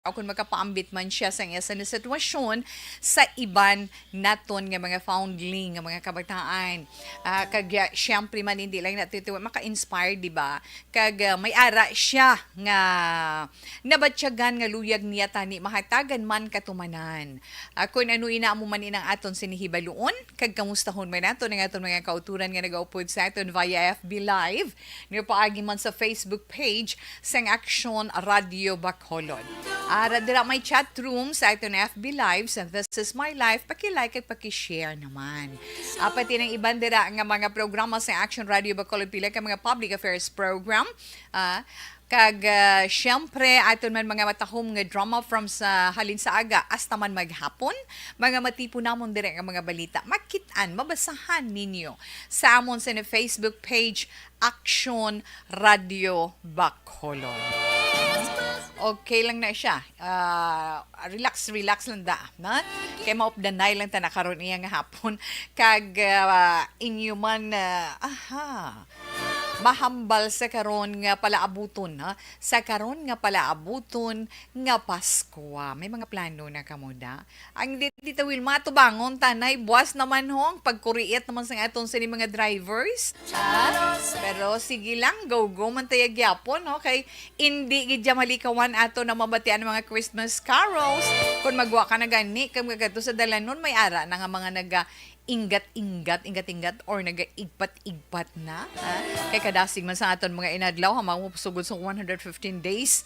o kung makapaambit man siya sa isa na sitwasyon sa iban naton nga mga foundling nga mga kabataan. Siyempre man hindi lang natitiwa maka-inspire, di ba? May ara siya nga nabatsyagan nga luyag niya tani mahatagan man katumanan. Kung ano ina mo man inang aton sinihibaluon, kagkamustahon man nato ng aton mga kauturan nga nagaupod sa aton via FB Live, niyo paagi man sa Facebook page sang Action Radio Bacolod. Dira may chat room sa aton FB Live sa This Is My Life. Paki-like at paki-share naman. Pati ng iban dira nga mga programa sa Action Radio Bacolod pila ka mga public affairs program. Siyempre, aton man mga matahom nga drama from sa halin sa aga hasta man maghapon, mga matipo namon dire nga mga balita. Makitaan, mabasahan ninyo sa amon sa Facebook page Action Radio Bacolod. Okay lang na siya. Relax lang da. Na? Kaya maupdanay lang ta nakaroon niya nga hapon. Inyo man, mahambal sa karon nga palaabuton, ha? Sa karon nga palaabuton nga Pasko. May mga plano na kamuda. Ang dito Wilma, tubangon, tanay, buwas naman hong, pagkuriit naman sa aton sa mga drivers. Pero sige lang, go man tayag yapon, okay? Hindi gidya malikawan ato na mabatian mga Christmas carols. Kung magwa ka na gani, kung magato sa dalanon, may ara na nga mga ingat or nag-igpat-igpat na. Kay kadasig man sa aton mga inadlaw, mamupusugod sa 115 days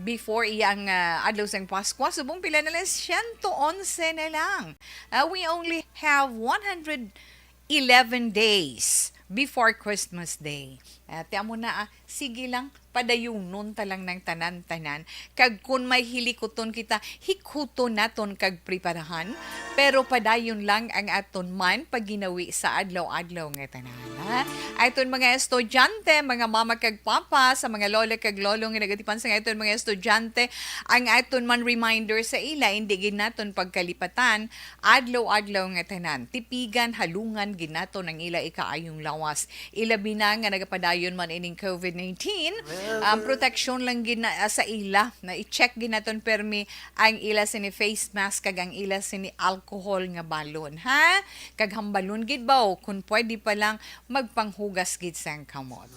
before iyang adlaw sang Pasko. Subong pila na lang 111 na lang. We only have 111 days before Christmas Day. Tiyan mo na, sige lang, padayunon talang ng tanan-tanan. Kag kun may hilikuton kita, hikuton naton kag preparahan. Pero padayon lang ang aton man pag ginawi sa adlaw-adlaw nga tanan. Aton mga estudyante, mga mama kag papa, sa mga lola kag lolo nga nagatipan sa aton mga estudyante, ang aton man reminder sa ila, hindi ginaton pagkalipatan, adlaw-adlaw nga tanan. Tipigan, halungan, ginaton ang ila ikaayong lawas. Ilabi na nga nagapadayon man ining COVID-19, protection lang sa ila na i-check ginaton permi ang ila sini face mask kag ang ila sini alcohol nga balon, ha? Kag hambalon gid baw kung pwede pa lang magpanghugas gid sang kamot.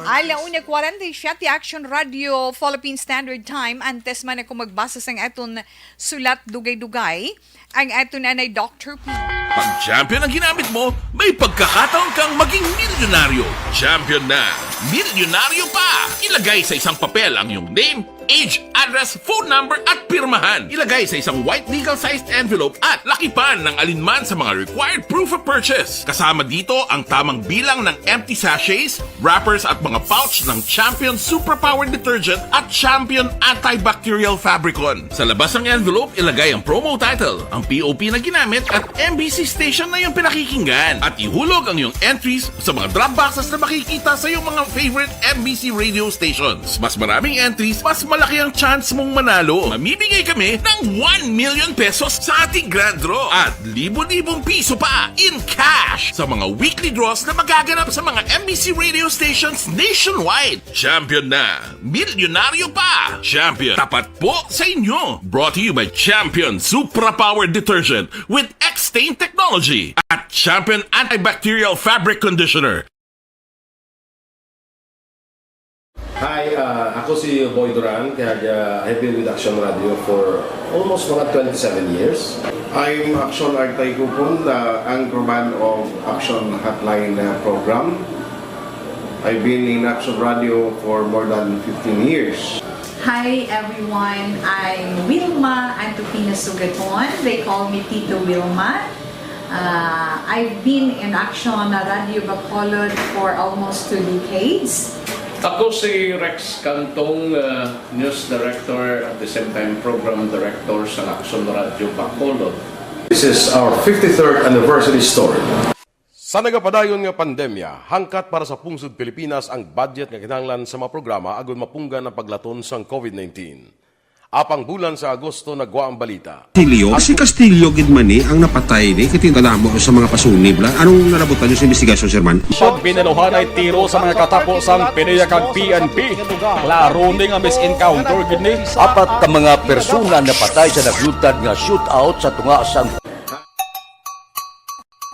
Alauna 47 Action Radio Philippine Standard Time, antes man ako magbasa sang aton sulat dugay-dugay ang aton anay Dr. P. Pag champion ang ginamit mo, may pagkakataon kang maging milyonaryo. Champion na! Milyonaryo pa! Ilagay sa isang papel ang iyong name, age, address, phone number at pirmahan. Ilagay sa isang white legal-sized envelope at lakipan ng alinman sa mga required proof of purchase. Kasama dito ang tamang bilang ng empty sachets, wrappers at mga pouch ng Champion Superpower Detergent at Champion Antibacterial Fabricon. Sa labas ng envelope, ilagay ang promo title, ang POP na ginamit at MBC station na yung pinakikinggan. At ihulog ang iyong entries sa mga drop boxes na makikita sa iyong mga favorite MBC radio stations. Mas maraming entries, mas malaki ang chance mong manalo. Mamimigay kami ng 1 million pesos sa ating grand draw at libo-libong piso pa in cash sa mga weekly draws na magaganap sa mga MBC radio stations nationwide. Champion na! Milyonaryo pa! Champion, tapat po sa inyo! Brought to you by Champion Superpower Detergent with X-Stain Technology at Champion Antibacterial Fabric Conditioner. Hi, ako si Boy Duran, kaya I've been with Action Radio for almost mga 27 years. I'm Action Artay Kupon, the anchorman of Action Hotline program. I've been in Action Radio for more than 15 years. Hi everyone, I'm Wilma Antopina Sugaton. They call me Tito Wilma. I've been in Action Radio Bacolod for almost 2 decades. Ako si Rex Cantong, News Director at the same time Program Director sa Action Radio Bacolod. This is our 53rd anniversary story. Sa nagapadayon nga pandemya, hangkat para sa pungsod Pilipinas ang budget nga kinahanglan sa mga programa agon mapunggan ang paglaton sang COVID-19. Apang bulan sa Agosto nagwa ang balita. Castillo, si Castillo gid man ni ang napatay ni kitindadamo sa mga pasunib la. Anong nalabutan niyo sa investigasyon, Sir Man? Siyang binaluhan ay tiro sa mga katapusang PNP kag PNP. Klaro ni nga misencounter gid ni. Apat ka mga persona na patay sa naglutad nga shootout sa tunga sang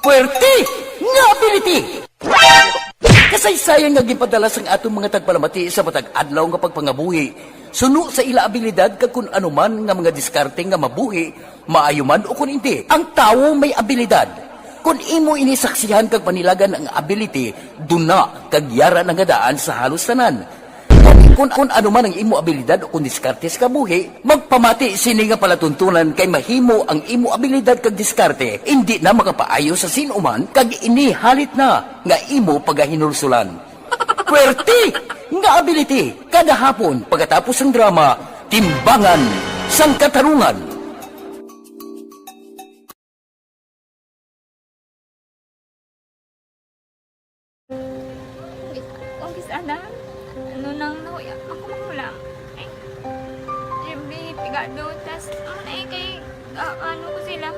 Puerte nga ability! Kasaysayan nga gipadala sang atong mga tagpalamati sa matag adlaw nga pagpangabuhi. Suno sa ila abilidad kag kun anuman nga mga diskarte nga mabuhi, maayo man o kun hindi. Ang tawo may abilidad. Kung imo inisaksihan kag panilagan ang ability, duna kag yara nga daan sa halos tanan. Kung anuman ang imo abilidad o kun diskarte sa kabuhi, magpamati sini nga palatuntunan kay mahimo ang imo abilidad kag diskarte, hindi na makapaayo sa sinuman kag ini halit na nga imo pagahinulsulan. Puwerte nga ability kada hapon pagkatapos ng drama, Timbangan sang Katarungan. Umpis ana, ano nang nahuya ako mahulam. Ay, siyempre, pigado, tas, kay, ano ko sila,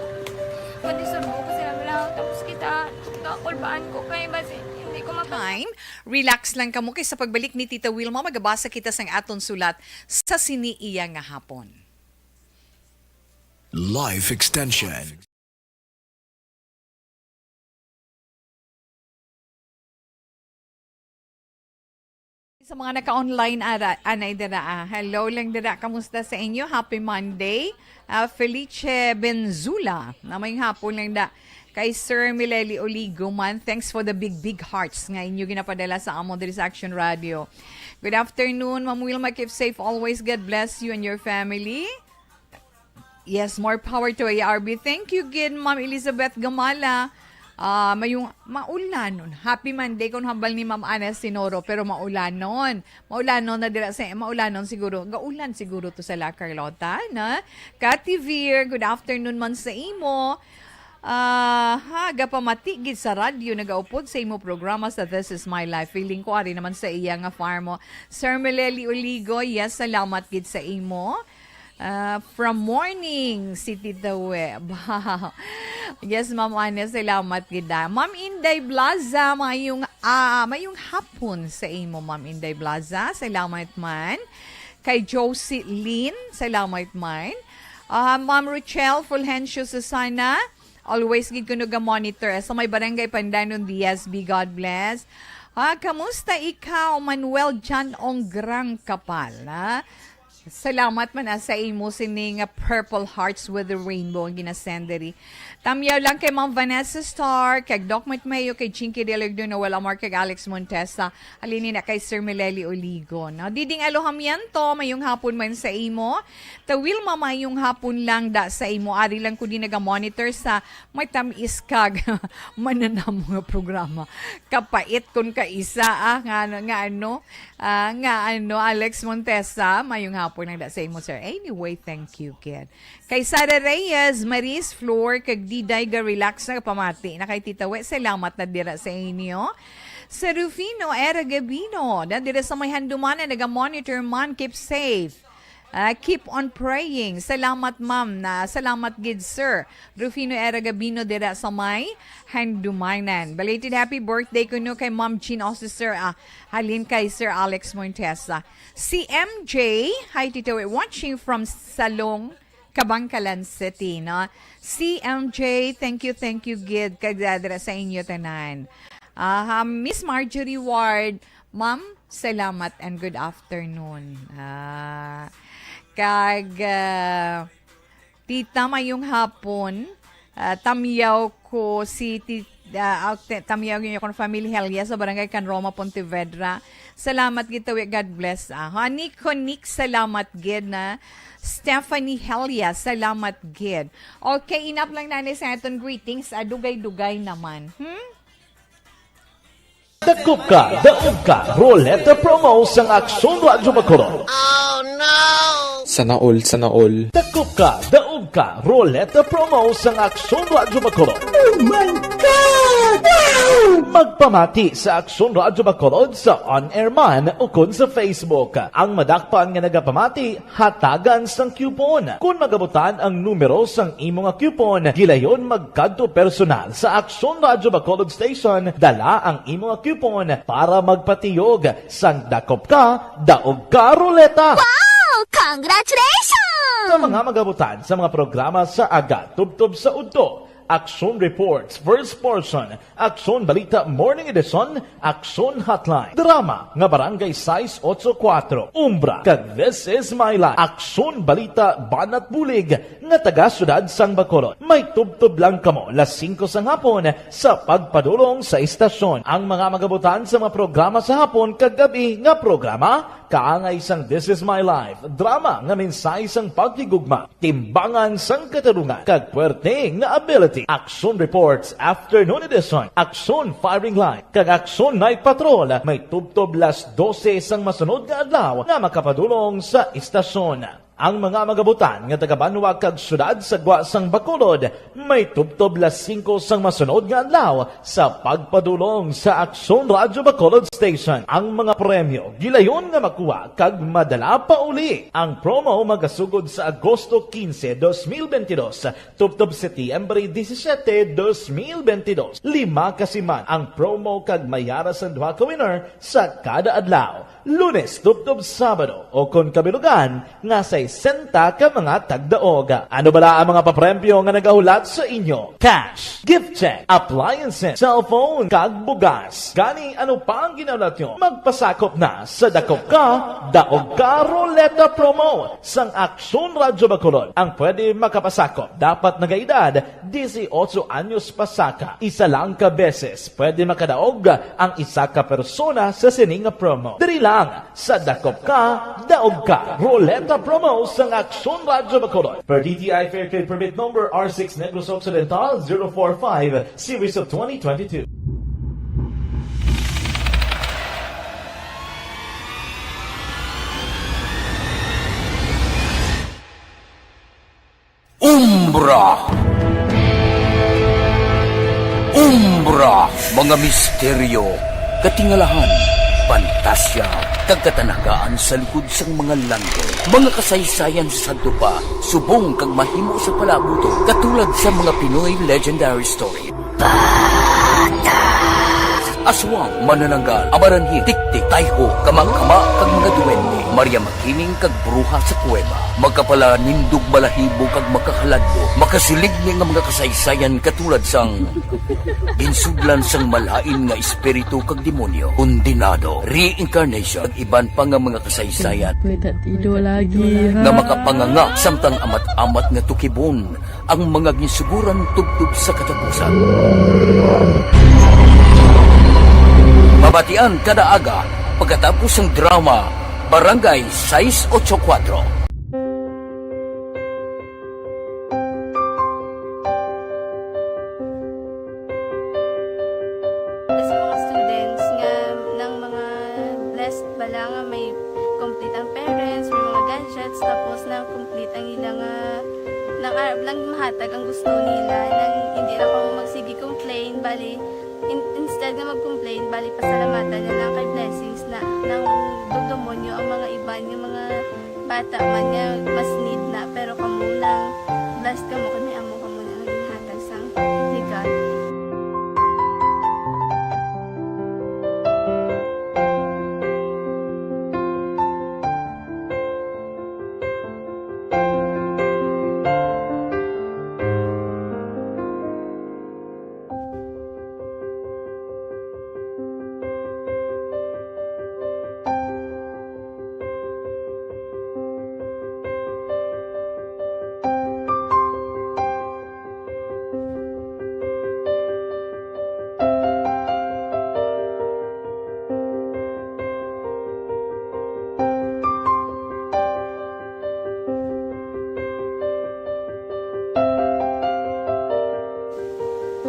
madisurbo ko sila lang, tapos kita, kakulbaan ko kay basi, hindi ko Time, relax lang kamo kay sa pagbalik ni Tita Wilma, magabasa kita sang aton sulat sa siniiya nga hapon. Life Extension. Sa mga naka-online anay dira. Hello lang dira. Kamusta sa inyo? Happy Monday. Felice Benzula. Namayong hapon lang da. Kay Sir Mileli Oligo man. Thanks for the big hearts nga inyo ginapadala sa amon diri sa Action Radio. Good afternoon, Ma'am Wilma. Keep safe always. God bless you and your family. Yes, more power to ARB. Thank you, good Ma'am Elizabeth Gamala. Mayong maulanon. Happy Monday kung hambal ni Ma'am Ana Sinoro, pero maulanon. Maulanon na dira sa maulanon siguro. Gaulan siguro to sa La Carlota, na. Cathy Veer, good afternoon man sa imo. Gapamatigid sa radyo nagaupod sa imo programa sa This Is My Life. Feeling ko ari naman sa iya nga farmo. Sir Meleli Oligo, yes, salamat gid sa imo. From morning, si Tita Web. Yes, Ma'am Ana, salamat gida. Ma'am Inday Blaza, mayong hapon sa imo, Ma'am Inday Blaza. Salamat man. Kay Josie Lynn, salamat man. Ma'am Richelle Fulgencio Susana, always gid kuno ga monitor sa may barangay Pandanon DSB. God bless. Kamusta ikaw, Manuel John Ongrang Kapal, ha? Salamat man sa imo sining Purple Hearts with the Rainbow ang ginasendary. Tamyaw lang kay Ma'am Vanessa Star, kay Doc Mayo, kay Chinky Delegdo na wala more kay Alex Montesa, alinin na kay Sir Meleli Oligo. No? Diding aloham yan to, mayong hapon man sa imo. Tawil mayong hapon lang da sa imo. Ari lang ko din naga-monitor sa may tamis kag mananam mga programa. Kapait kun kaisa nga Alex Montesa, mayong hapon lang da sa imo, sir. Anyway, thank you, kid. Kay Sara Reyes, Maris Flor, kag Diday ga relax na pamati. Na kay Tita We, salamat na dira sa inyo. Sa Rufino Era Gabino, na dira sa may handuman na naga-monitor man, keep safe. Keep on praying. Salamat, ma'am. Salamat, gid, sir. Rufino Era Gabino dira sa may handumanan. Belated happy birthday ko no kay Ma'am Jean Officer. Halin kay Sir Alex Montesa. Si MJ, hi Tito, watching from Salong, Kabangkalan City, no? CMJ, thank you, gid, kagdadra sa inyo tanan. Miss Marjorie Ward, ma'am, salamat and good afternoon. Tita, mayong hapon, tamyaw ko si tamyaw niyo kong family Helia sa barangay Canroma, Pontevedra. Salamat kita, God bless. Nick, salamat gid na. Stephanie Helia, salamat gid. Okay, enough lang na sa aton greetings. Dugay-dugay naman. Dakop ka, daog ka, Roleta Promo sang Aksyon Radyo Bacoor. Oh no! Sana all. Dakop ka, daog ka Roleta Promo sa Aksyon Radyo Bacolod. Oh my God! Wow! Magpamati sa Aksyon Radyo Bacolod sa on-air man o kun sa Facebook. Ang madakpan nga nagapamati, hatagan sang coupon. Kung magabutan ang numero sang imo nga coupon, gilayon magkadto personal sa Aksyon Radyo Bacolod Station, dala ang imo nga coupon para magpatiyog sang dakop ka, daog ka Roleta. Wow! Congratulations! Sa mga magabutan sa mga programa sa Aga, Tubtob sa Udto, Aksyon Reports, First Portion, Aksyon Balita Morning Edition, Aksyon Hotline, Drama nga Barangay 684, Umbra, kag This Is My Life, Aksyon Balita Banat Bulig, nga taga Syudad sang Bacolod. May tubtob lang kamo las 5 sang hapon sa pagpadulong sa istasyon. Ang mga magabutan sa mga programa sa hapon kag gabi nga programa, kaangay sang This Is My Life, drama nga mensahe sang pagtigugma, timbangan sang katarungan, kag puwerte nga ability. Aksyon Reports Afternoon Edition, Aksyon Firing Line, kag Aksyon Night Patrol, may tubtob las 12 sang masunod nga adlaw nga makapadulong sa istasyon. Ang mga magabutan nga taga-Banwa kag syudad sa Gwa sang Bacolod, may tubtob las 5 sang masunod nga adlaw sa pagpadulong sa Aksyon Radyo Bacolod Station. Ang mga premyo gilayon nga makuha kag madala pa uli. Ang promo magasugod sa Agosto 15, 2022, tubtob Setyembre 17, 2022. 5 kasiman ang promo kag mayara sa duha ka winner sa kada adlaw. Lunes, tubtob Sabado, o kung kabilugan, nga sa 60 ka mga tagdaoga. Ano bala ang mga papremyo nga nagahulat sa inyo? Cash, gift check, appliances, cellphone, kag bugas. Gani, ano pa ang ginahulat nyo? Magpasakop na sa Dakop Ka, Daog Ka Roleta Promo sang Aksyon Radyo Bacolod. Ang pwede makapasakop, dapat nagaedad 18 anyos pasaka. Isa lang ka beses pwede makadaog ang isa ka persona sa sining promo. Diri lang sa Dakop Ka, Daog Ka Roleta Promo sang Aksyon Radyo Bacolod. Per DTI Fair Trade Permit Number R6 Negros Occidental 045 Series of 2022. Umbra! Umbra! Mga misteryo, katingalahan, pantasya, kagkatanagaan sa likod sang mga langgo. Mga kasaysayan sa Santo pa, subong kag mahimo sa palabuto, katulad sa mga Pinoy legendary story. Aswang, manananggal, amaranhi, tiktik, tayho, kamang-kama, kag mga duwende, Maria Makining kag bruha sa kuweba, magkapala nindog balahibo kag makahaladlo, makasilig ni nga mga kasaysayan katulad sang binsudlan sang malain nga espiritu kag demonyo, undinado, reincarnation, kag iban pa nga mga kasaysayan nga makapanganga samtang amat-amat nga tukibon ang mga ginsuguran tubtub sa katapusan. Mabatian kada aga pagkatapos ng drama Barangay 684. Sa mga students nga ng mga blessed bala nga may complete ang parents, may mga gadgets, tapos na complete ang ilang nang arab lang mahatag ang gusto nila nang hindi na ako magsigi complain, bali instead na mag-complain, bali pasalamatan na lang kay blessings na nang demonyo ang mga iban yung mga bata man nga mas need na, pero kamo lang blessed kamo kami amo kamo na ang ginhatag sang ni God.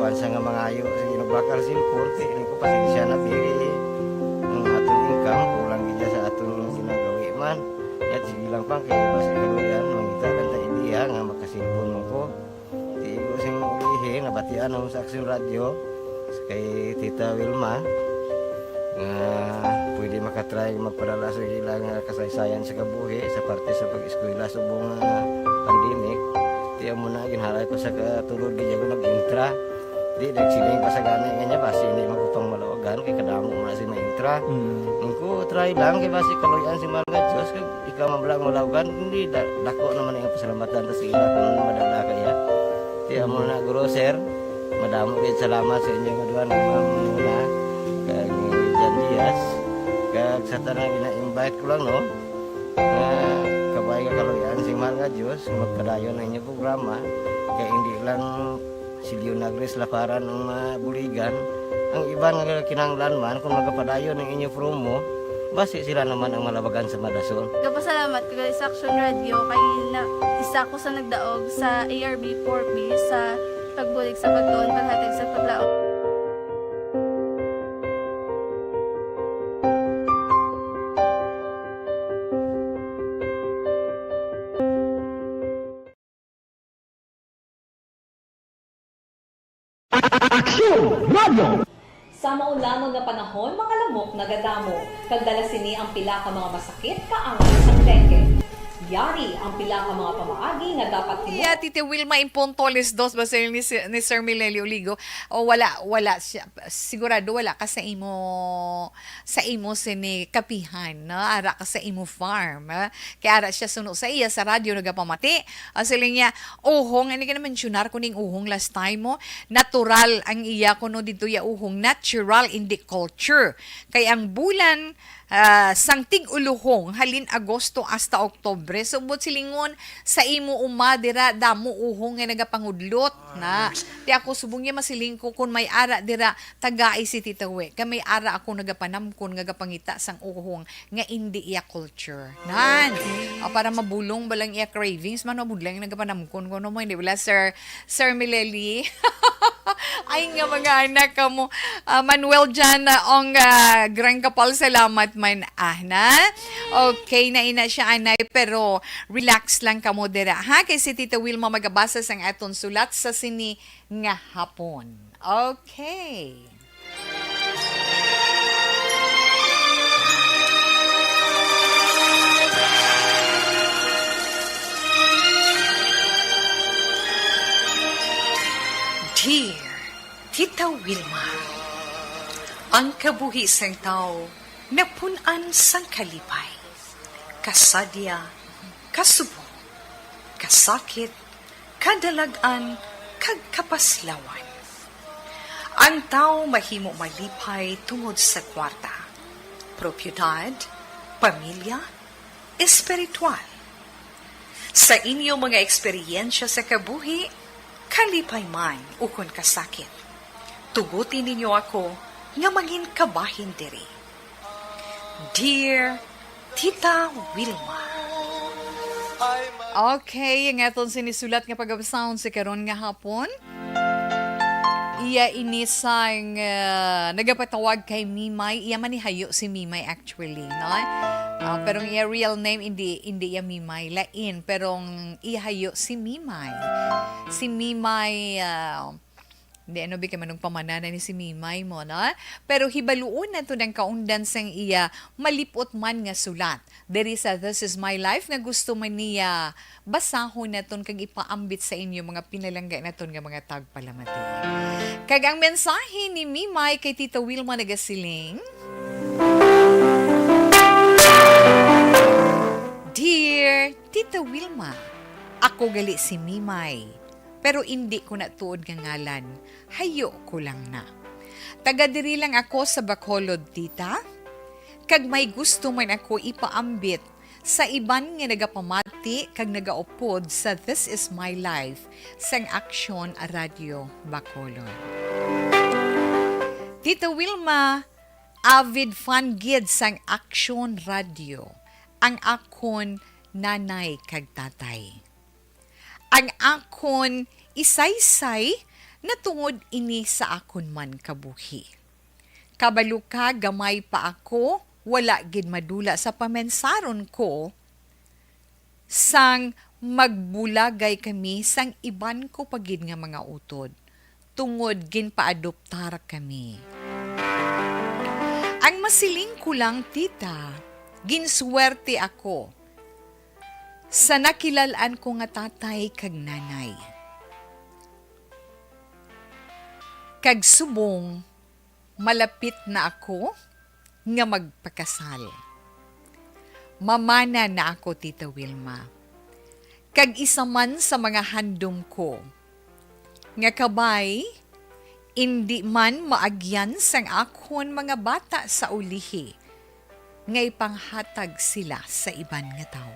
kuan sa nga mga ayo ginabakal silpur ini ko pasensya na diri ang atong income kulang gid sa atong ginagawi man at sige lang pang kay mas kaluyan mangita kan ta ideya nga makasilpon mo pabatian ako sa Aksyon Radio kay Tita Wilma nga pwede makatry magpadala sa ilang kasaysayan sa kabuhi sa parte sa pag-eskwela subong pandemic. Tiyan mo na ginharay ko sa katulog di ko nag-intra. Di nagsiling pa sa gani nga niya basi hindi magupang malawagan kay kadamo mo na si ma-intra. Ko try lang kay basi kaloyan si Marga Diyos kay ikaw mablang malawagan hindi dako naman ang pasalamatan ta sa ila kung madala kaya. Tiyan mo na guro sir. Madamo kay salamat sa inyo nga duha Ma'am Muna kag Jan Diaz kag sa tanang ina-invite ko lang no. Kabay ka kaloyan si Marga Diyos magpadayon ang inyong programa kay hindi lang si Leonagres Laparan ng buligan. Ang iba nga kinanglan man kung magapadayon ng inyong promo, basi sila naman ang malabagan sa Madason. Kapasalamat ko sa Action Radio kay isa ko sa nagdaog sa ARB 4B sa pagbulig sa pagtuon paghatag sa paglaog. Aksyon Radio! Sa maulamang nga panahon, mga lamok nagadamo. Kagdala sini ang pila ka mga masakit kaangan sa dengue. Yari ang pila ka mga pamaagi nga dapat Yeah, Tite Wilma Impontoles dos ba ni Sir Milelio Ligo? O wala siya. Sigurado wala ka sa imo sini kapihan, na ara ka sa imo farm. Kaya ara siya suno sa iya sa radyo nagapamati. Sila niya, uhong, hindi ka na mentionar ko ning uhong last time mo. Natural ang iya kuno dito ya uhong, natural in the culture. Kaya ang bulan sang tig-uluhong halin Agosto hasta Oktubre subot silingon sa imo umadira damo uhong nga nagapangudlot na di ako subong niya masiling ko kung may ara dira tagaay si Tita We ka may ara ako nagapanamkon nga gapangita sang uhong nga hindi iya culture nan para mabulong balang iya cravings man mabudlang nagapanamkon ko no mo hindi wala Sir Mileli ay nga mga anak ka mo Manuel Jan ang grand kapal salamat man na. Okay, na ina siya anay pero relax lang ka mo dira ha kay si Tita Wilma magabasa sang aton sulat sa sini nga hapon. Okay. Dear Tita Wilma, ang kabuhi sang tao napunan sang kalipay, kasadya, kasubo, kasakit, kadalagan, kag kapaslawan. Ang tao mahimo malipay tungod sa kwarta, propiedad, pamilya, espiritual. Sa inyo mga eksperyensya sa kabuhi, kalipay man ukon kasakit. Tugutin ninyo ako nga maging kabahin diri. Dear Tita Wilma. Okay, yung aton sinisulat nga pagabasahon sa karon nga hapon. Iya inisang nagapatawag kay Mimay. Iya manihayo si Mimay actually, no? Pero iya real name hindi iya Mimay lain, pero ihayo si Mimay. Si Mimay hindi ano bi manong pamanana ni si Mimay mo na pero hibaluon na to ng kaundan sang iya malipot man nga sulat diri sa This Is My Life nga gusto man niya basahon naton kag ipaambit sa inyo mga pinalangga naton nga mga tagpalamati. Kag ang mensahe ni Mimay kay Tita Wilma nagasiling, Dear Tita Wilma, ako gali si Mimay. Pero hindi ko na tuod nga ngalan. Hayo ko lang na. Taga-diri lang ako sa Bacolod, tita. Kag may gusto man ako ipaambit sa iban nga nagapamati kag nagaupod sa This Is My Life sang Action Radio Bacolod. Tita Wilma, avid fan gid sang Action Radio. Ang akon nanay kag tatay. Ang akon isaysay na tungod ini sa akon man kabuhi. Kabalo ka gamay pa ako, wala gid madula sa pamensaron ko, sang magbulagay kami sang iban ko pagid nga mga utod. tungod ginpaadoptar kami. Ang masiling ko lang, tita, ginswerte ako sa nakilalaan ko nga tatay kag nanay. Kag subong, malapit na ako nga magpakasal. Mamana na ako, Tita Wilma. Kag isa man sa mga handom ko, nga kabay, hindi man maagyan sang akon mga bata sa ulihi, nga ipanghatag sila sa iban nga tao.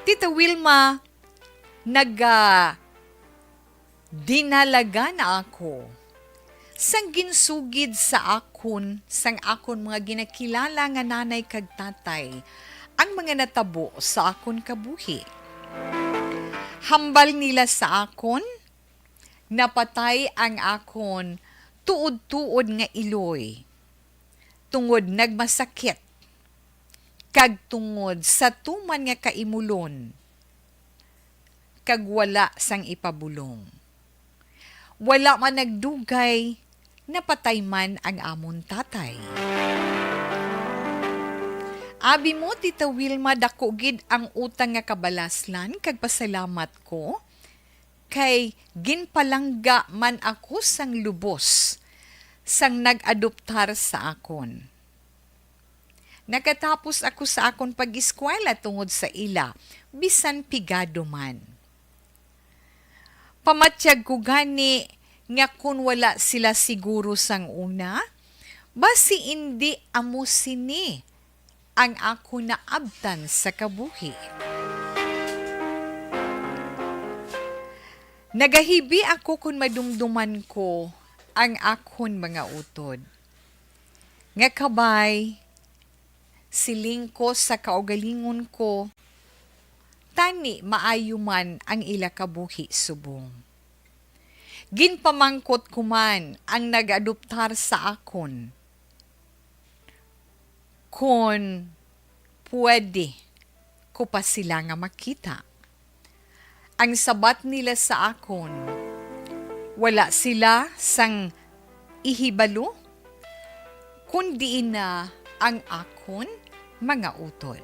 Tita Wilma, dinalaga na ako sang ginsugid sa akon, sang akon mga ginakilala nga nanay kag tatay, ang mga natabo sa akon kabuhi. Hambal nila sa akon, napatay ang akon tuod-tuod nga iloy, tungod nagmasakit, kag tungod sa tuman nga kaimulon, kag wala sang ipabulong. Wala man nagdugay, napatay man ang amon tatay. Abi mo, Tita Wilma, dako gid ang utang nga kabalaslan, kag pasalamat ko, kay ginpalangga man ako sang lubos, sang nag-adoptar sa akon. Nakatapos ako sa akon pag-eskwela tungod sa ila, bisan pigado man. Pamatsyag ko gani nga kung wala sila siguro sang una, basi hindi amo sini ang ako naabtan sa kabuhi. Nagahibi ako kung madumduman ko ang akon mga utod. Nga kabay, siling ko sa kaugalingon ko, tani maayuman ang ila kabuhi subong. Ginpamangkot ko man ang nag-adoptar sa akon. Kung pwede ko pa sila nga makita. Ang sabat nila sa akon, wala sila sang ihibalo, kundi na ang akon mga utod.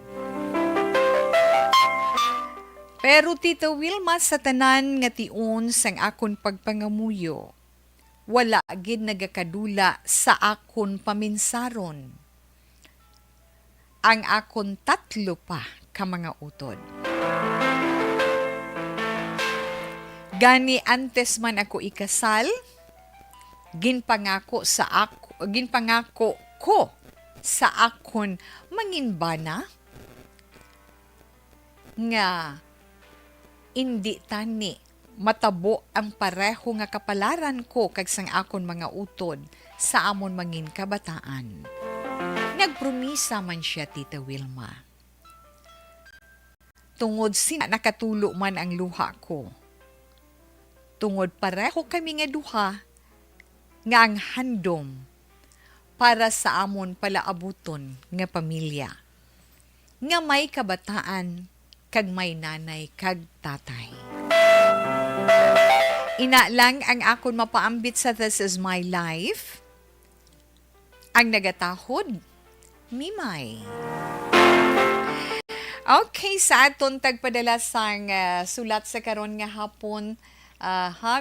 Pero Tita Wilma, sa tanan nga tion sang akon pagpangamuyo, wala gid nagakadula sa akon paminsaron. Ang akon tatlo pa ka mga utod. Gani antes man ako ikasal, ginpangako ko sa akon manginbana nga hindi tani matabo ang pareho nga kapalaran ko kag sang akon mga utod sa amon mangin kabataan. Nagpromisa man siya, Tita Wilma. Tungod nakatulo man ang luha ko. Tungod pareho kami nga duha nga ang handom para sa amon palaabuton nga pamilya. Nga may kabataan kag may nanay kag tatay. Ina lang ang akon mapaambit sa This Is My Life. Ang nagatahod, Mimay. Okay, sa aton tagpadala sang sulat sa karon nga hapon,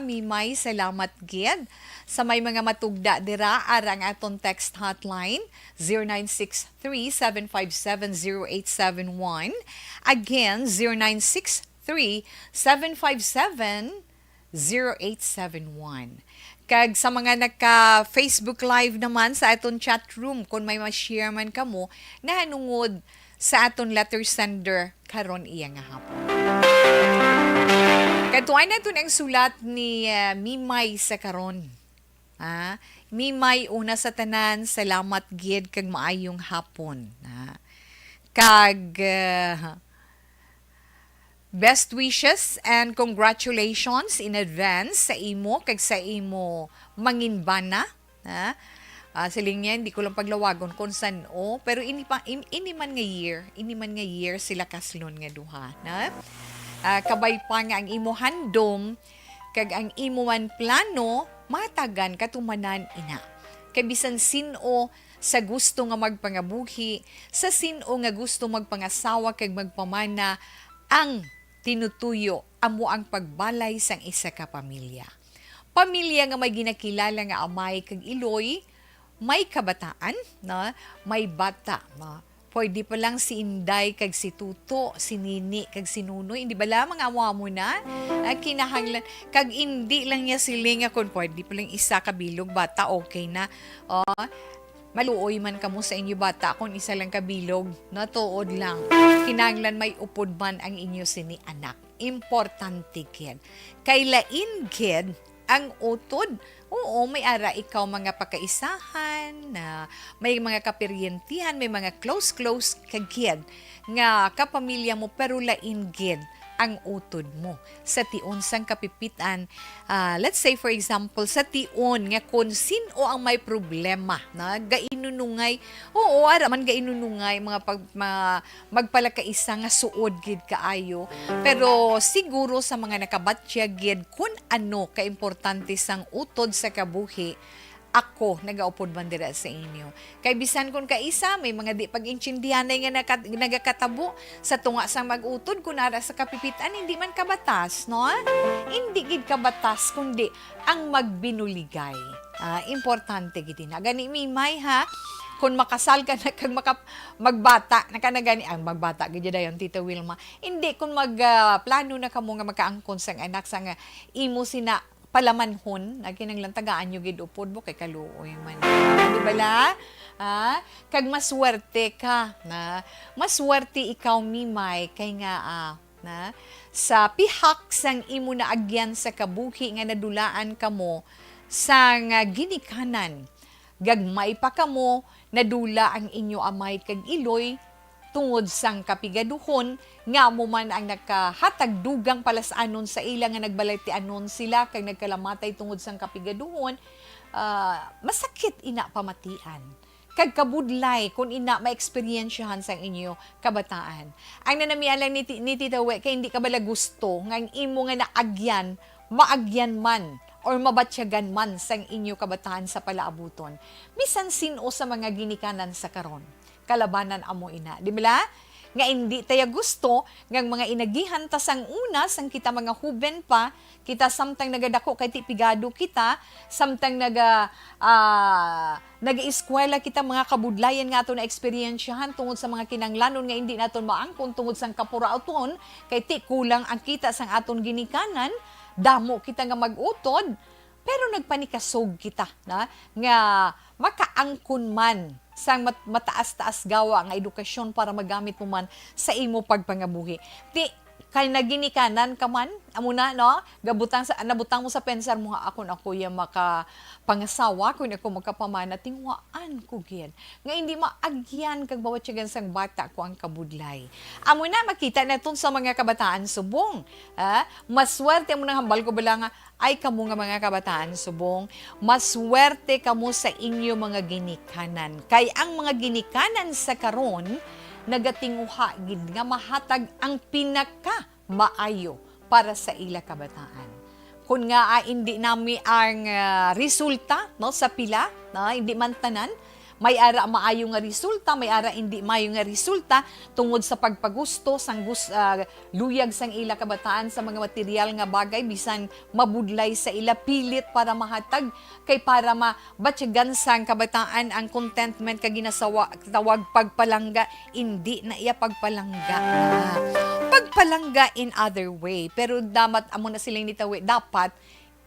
Mimay, salamat gid. Sa may mga matugda dira arang aton text hotline 0963-757-0871. Again, 0963-757-0871. Kag sa mga naka-Facebook Live naman sa aton chat room, kung may ma-share man kamo, nahanungod sa aton letter sender karon iya nga hapon. Katuan natin ang sulat ni Mimay sa karon. Mimay, una sa tanan, salamat gid kag maayong hapon. Kag best wishes and congratulations in advance sa imo kag sa imo manginbana. Siling niya, hindi ko lang paglawagon kung saan pero ini man nga year sila kaslon nga duha. kabay pa nga ang imo handom, kag ang imo man plano, matagan katumanan ina. Kay bisan sino sa gusto nga magpangabuhi, sa sino nga gusto magpangasawa kag magpamana, ang tinutuyo amo ang pagbalay sang isa ka pamilya. Pamilya nga may ginakilala nga amay kag iloy, may kabataan, na may bata, na pwede pa lang si Inday kag si Tuto, si Nini kag si Nunoy, hindi ba lang mga amo na? Kinahanglan, kag hindi lang niya siling nga kung pwede pa lang isa kabilog bata, okay na. Maluoy man kamo sa inyo bata kung isa lang kabilog, natuod lang. Kinahanglan may upod man ang inyo sini anak. Importante kid. Kay lain kid ang utod. Oo, may ara ikaw mga pakaisahan, na may mga kaperyentihan, may mga close kagid nga kapamilya mo, pero lain gid ang utod mo sa tion sang kapipitan. Let's say for example sa tion nga kung sino ang may problema na gainunungay, oo ara man gainunungay magpalakaisa nga suod gid kaayo, pero siguro sa mga nakabatya gid kung ano kaimportante sang utod sa kabuhi, ako nagaupod man dira sa inyo. Kay bisan kun kaisa may mga di pag-intindihanay nga nagakatabo sa tunga sang mag-utod kunara sa kapipitan, hindi man kabatas, no? Hindi gid kabatas kundi ang magbinuligay. Importante gid na gani mimay ha. Kung makasal ka na kag magbata na ka na gani ang magbata gid dayon Tita Wilma. Hindi kung magplano na kamo nga makaangkon sang anak sang imo sina palamanhon, naginanglang tagaan nyo gid upod mo kay kaluoy man. Di ba la? Kag maswerte ka, na maswerte ikaw mimay kay nga na sa pihak sang imo na agyan sa kabuhi nga nadulaan kamo sang ginikanan. Gagmay pa kamo nadula ang inyo amay kag iloy tungod sang kapigaduhon nga mo man ang nakahatag dugang palasanon sa ila nga nagbalaytianon sila kag nagkalamatay tungod sang kapigaduhon, masakit ina pamatian. Kag kabudlay kung ina ma-experiensyahan sang inyo kabataan. Ang nanamian lang ni Tita We, kay hindi ka bala gusto nga ang imo nga naagyan, maagyan man or mabatsyagan man sang inyo kabataan sa palaabuton. Bisan sino sa mga ginikanan sa karon, kalabanan amo ina. Di ba? Nga hindi tayo gusto ng mga inagihan ta sang una sang kita mga huben pa, kita samtang nagadako kay tipigado kita, samtang nag-eskwela kita mga kabudlayan nga ato na eksperyensyahan tungod sa mga kinanglanon nga hindi naton maangkon tungod sang kapurauton, kay ti kulang ang kita sang aton ginikanan, damo kita nga mag-utod, pero nagpanikasog kita na nga makaangkon man sang mataas-taas gawa nga edukasyon para magamit mo man sa imo pagpangabuhi. Ti kay naginikanan ka man, amo na, no? Nabutang mo sa pensar mo nga ako yung makapangasawa, kung ako magkapamana, tingwaan ko gyan. Nga hindi maagyan kag bawat siyagan sang bata ko ang kabudlay. Amo na, makita na itong sa mga kabataan subong. Maswerte mo na hambal ko bala nga, ay kamo nga mga kabataan subong, maswerte kamo sa inyo mga ginikanan. Kay ang mga ginikanan sa karon, nagatinguha gid nga mahatag ang pinaka maayo para sa ila kabataan. Kung nga hindi nami ang resulta no sa pila, no, hindi man tanan, may ara maayo nga resulta, may ara hindi maayo nga resulta tungod sa pagpagusto sang luyag sang ila kabataan sa mga material nga bagay, bisan mabudlay sa ila pilit para mahatag, kay para mabatyagan sang kabataan ang contentment kag ginasawa tawag pagpalangga, hindi na iya pagpalangga. Pagpalangga in other way, pero dapat amo na silang nitawi, dapat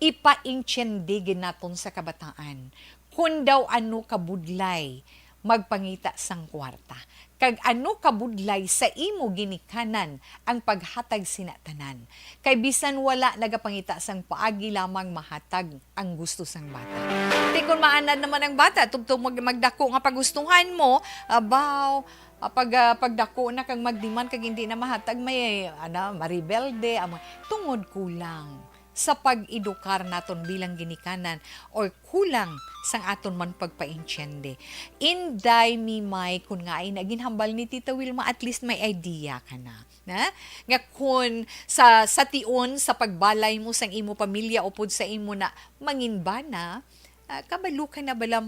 ipaintyendigin naton sa kabataan kung daw ano kabudlay magpangita sang kwarta. Kag ano kabudlay sa imo ginikanan ang paghatag sinatanan. Kay bisan wala nagapangita sang paagi lamang mahatag ang gusto sang bata. Di kung maanad naman ang bata, tugtog magdako nga pagustuhan mo, abaw, pagdako na kang magdiman kag hindi na mahatag, may maribelde, tungod kulang sa pag-edukar naton bilang ginikanan or kulang sang aton man pagpaintyende. Inday mimay kun nga ay naginhambal ni Tita Wilma, at least may idea ka na. Nga kun sa tion sa pagbalay mo sang imo pamilya upod sa imo na manginbana, kabalo ka na bala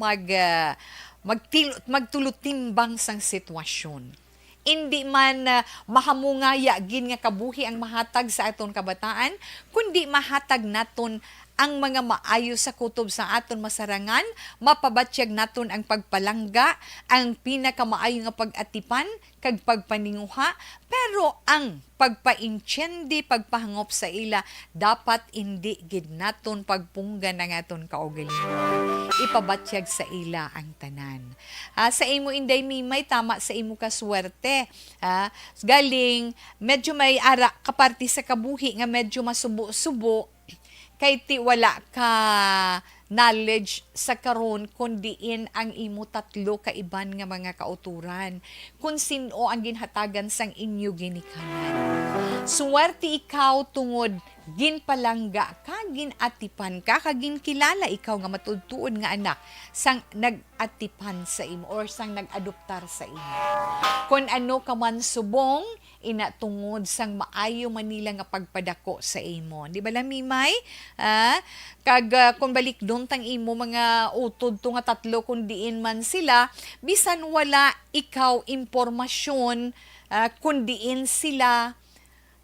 magtulutimbang sang sitwasyon. Hindi man mahamungaya gin nga kabuhi ang mahatag sa aton kabataan, kundi mahatag naton ang mga maayo sa kutob sa aton masarangan, mapabatyag naton ang pagpalangga, ang pinakamaayo nga pag-atipan, kag pagpaninguha, pero ang pagpaintyende, pagpahangop sa ila, dapat hindi gid naton pagpunggan ang aton kaugalingon. Ipabatyag sa ila ang tanan. Sa imo inday mimay, tama sa imo kaswerte. Galing, medyo may ara kaparti sa kabuhi nga medyo masubo-subo, kay ti wala ka knowledge sa karon kundiin ang imo tatlo ka iban nga mga kauturan kung sino ang ginhatagan sang inyo ginikanan. Suwerte ikaw tungod ginpalangga ka, ginatipan ka, kaginkilala ikaw nga matudtuon nga anak sang nagatipan sa imo or sang nagadoptar sa imo. Kung ano ka man subong, inatungod sang maayo manila nga pagpadako sa imo. Di ba lamimay? Kung balik doon tang imo mga utod to nga tatlo kung diin man sila, bisan wala ikaw impormasyon, kung diin sila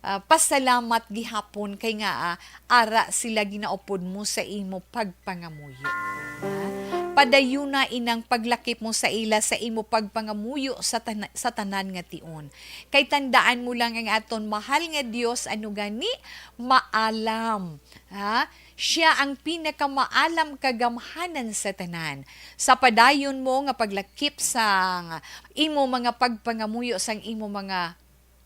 pasalamat gihapon kay nga ara sila ginaupod mo sa imo pagpangamuyo. Padayuna inang paglakip mo sa ila sa imo pagpangamuyo sa tanan nga tion. Kay tandaan mo lang ang aton mahal nga Dios, ano gani? Maalam. Siya ang pinakamaalam kagamhanan sa tanan. Sa padayon mo nga paglakip sang imo mga pagpangamuyo sang imo mga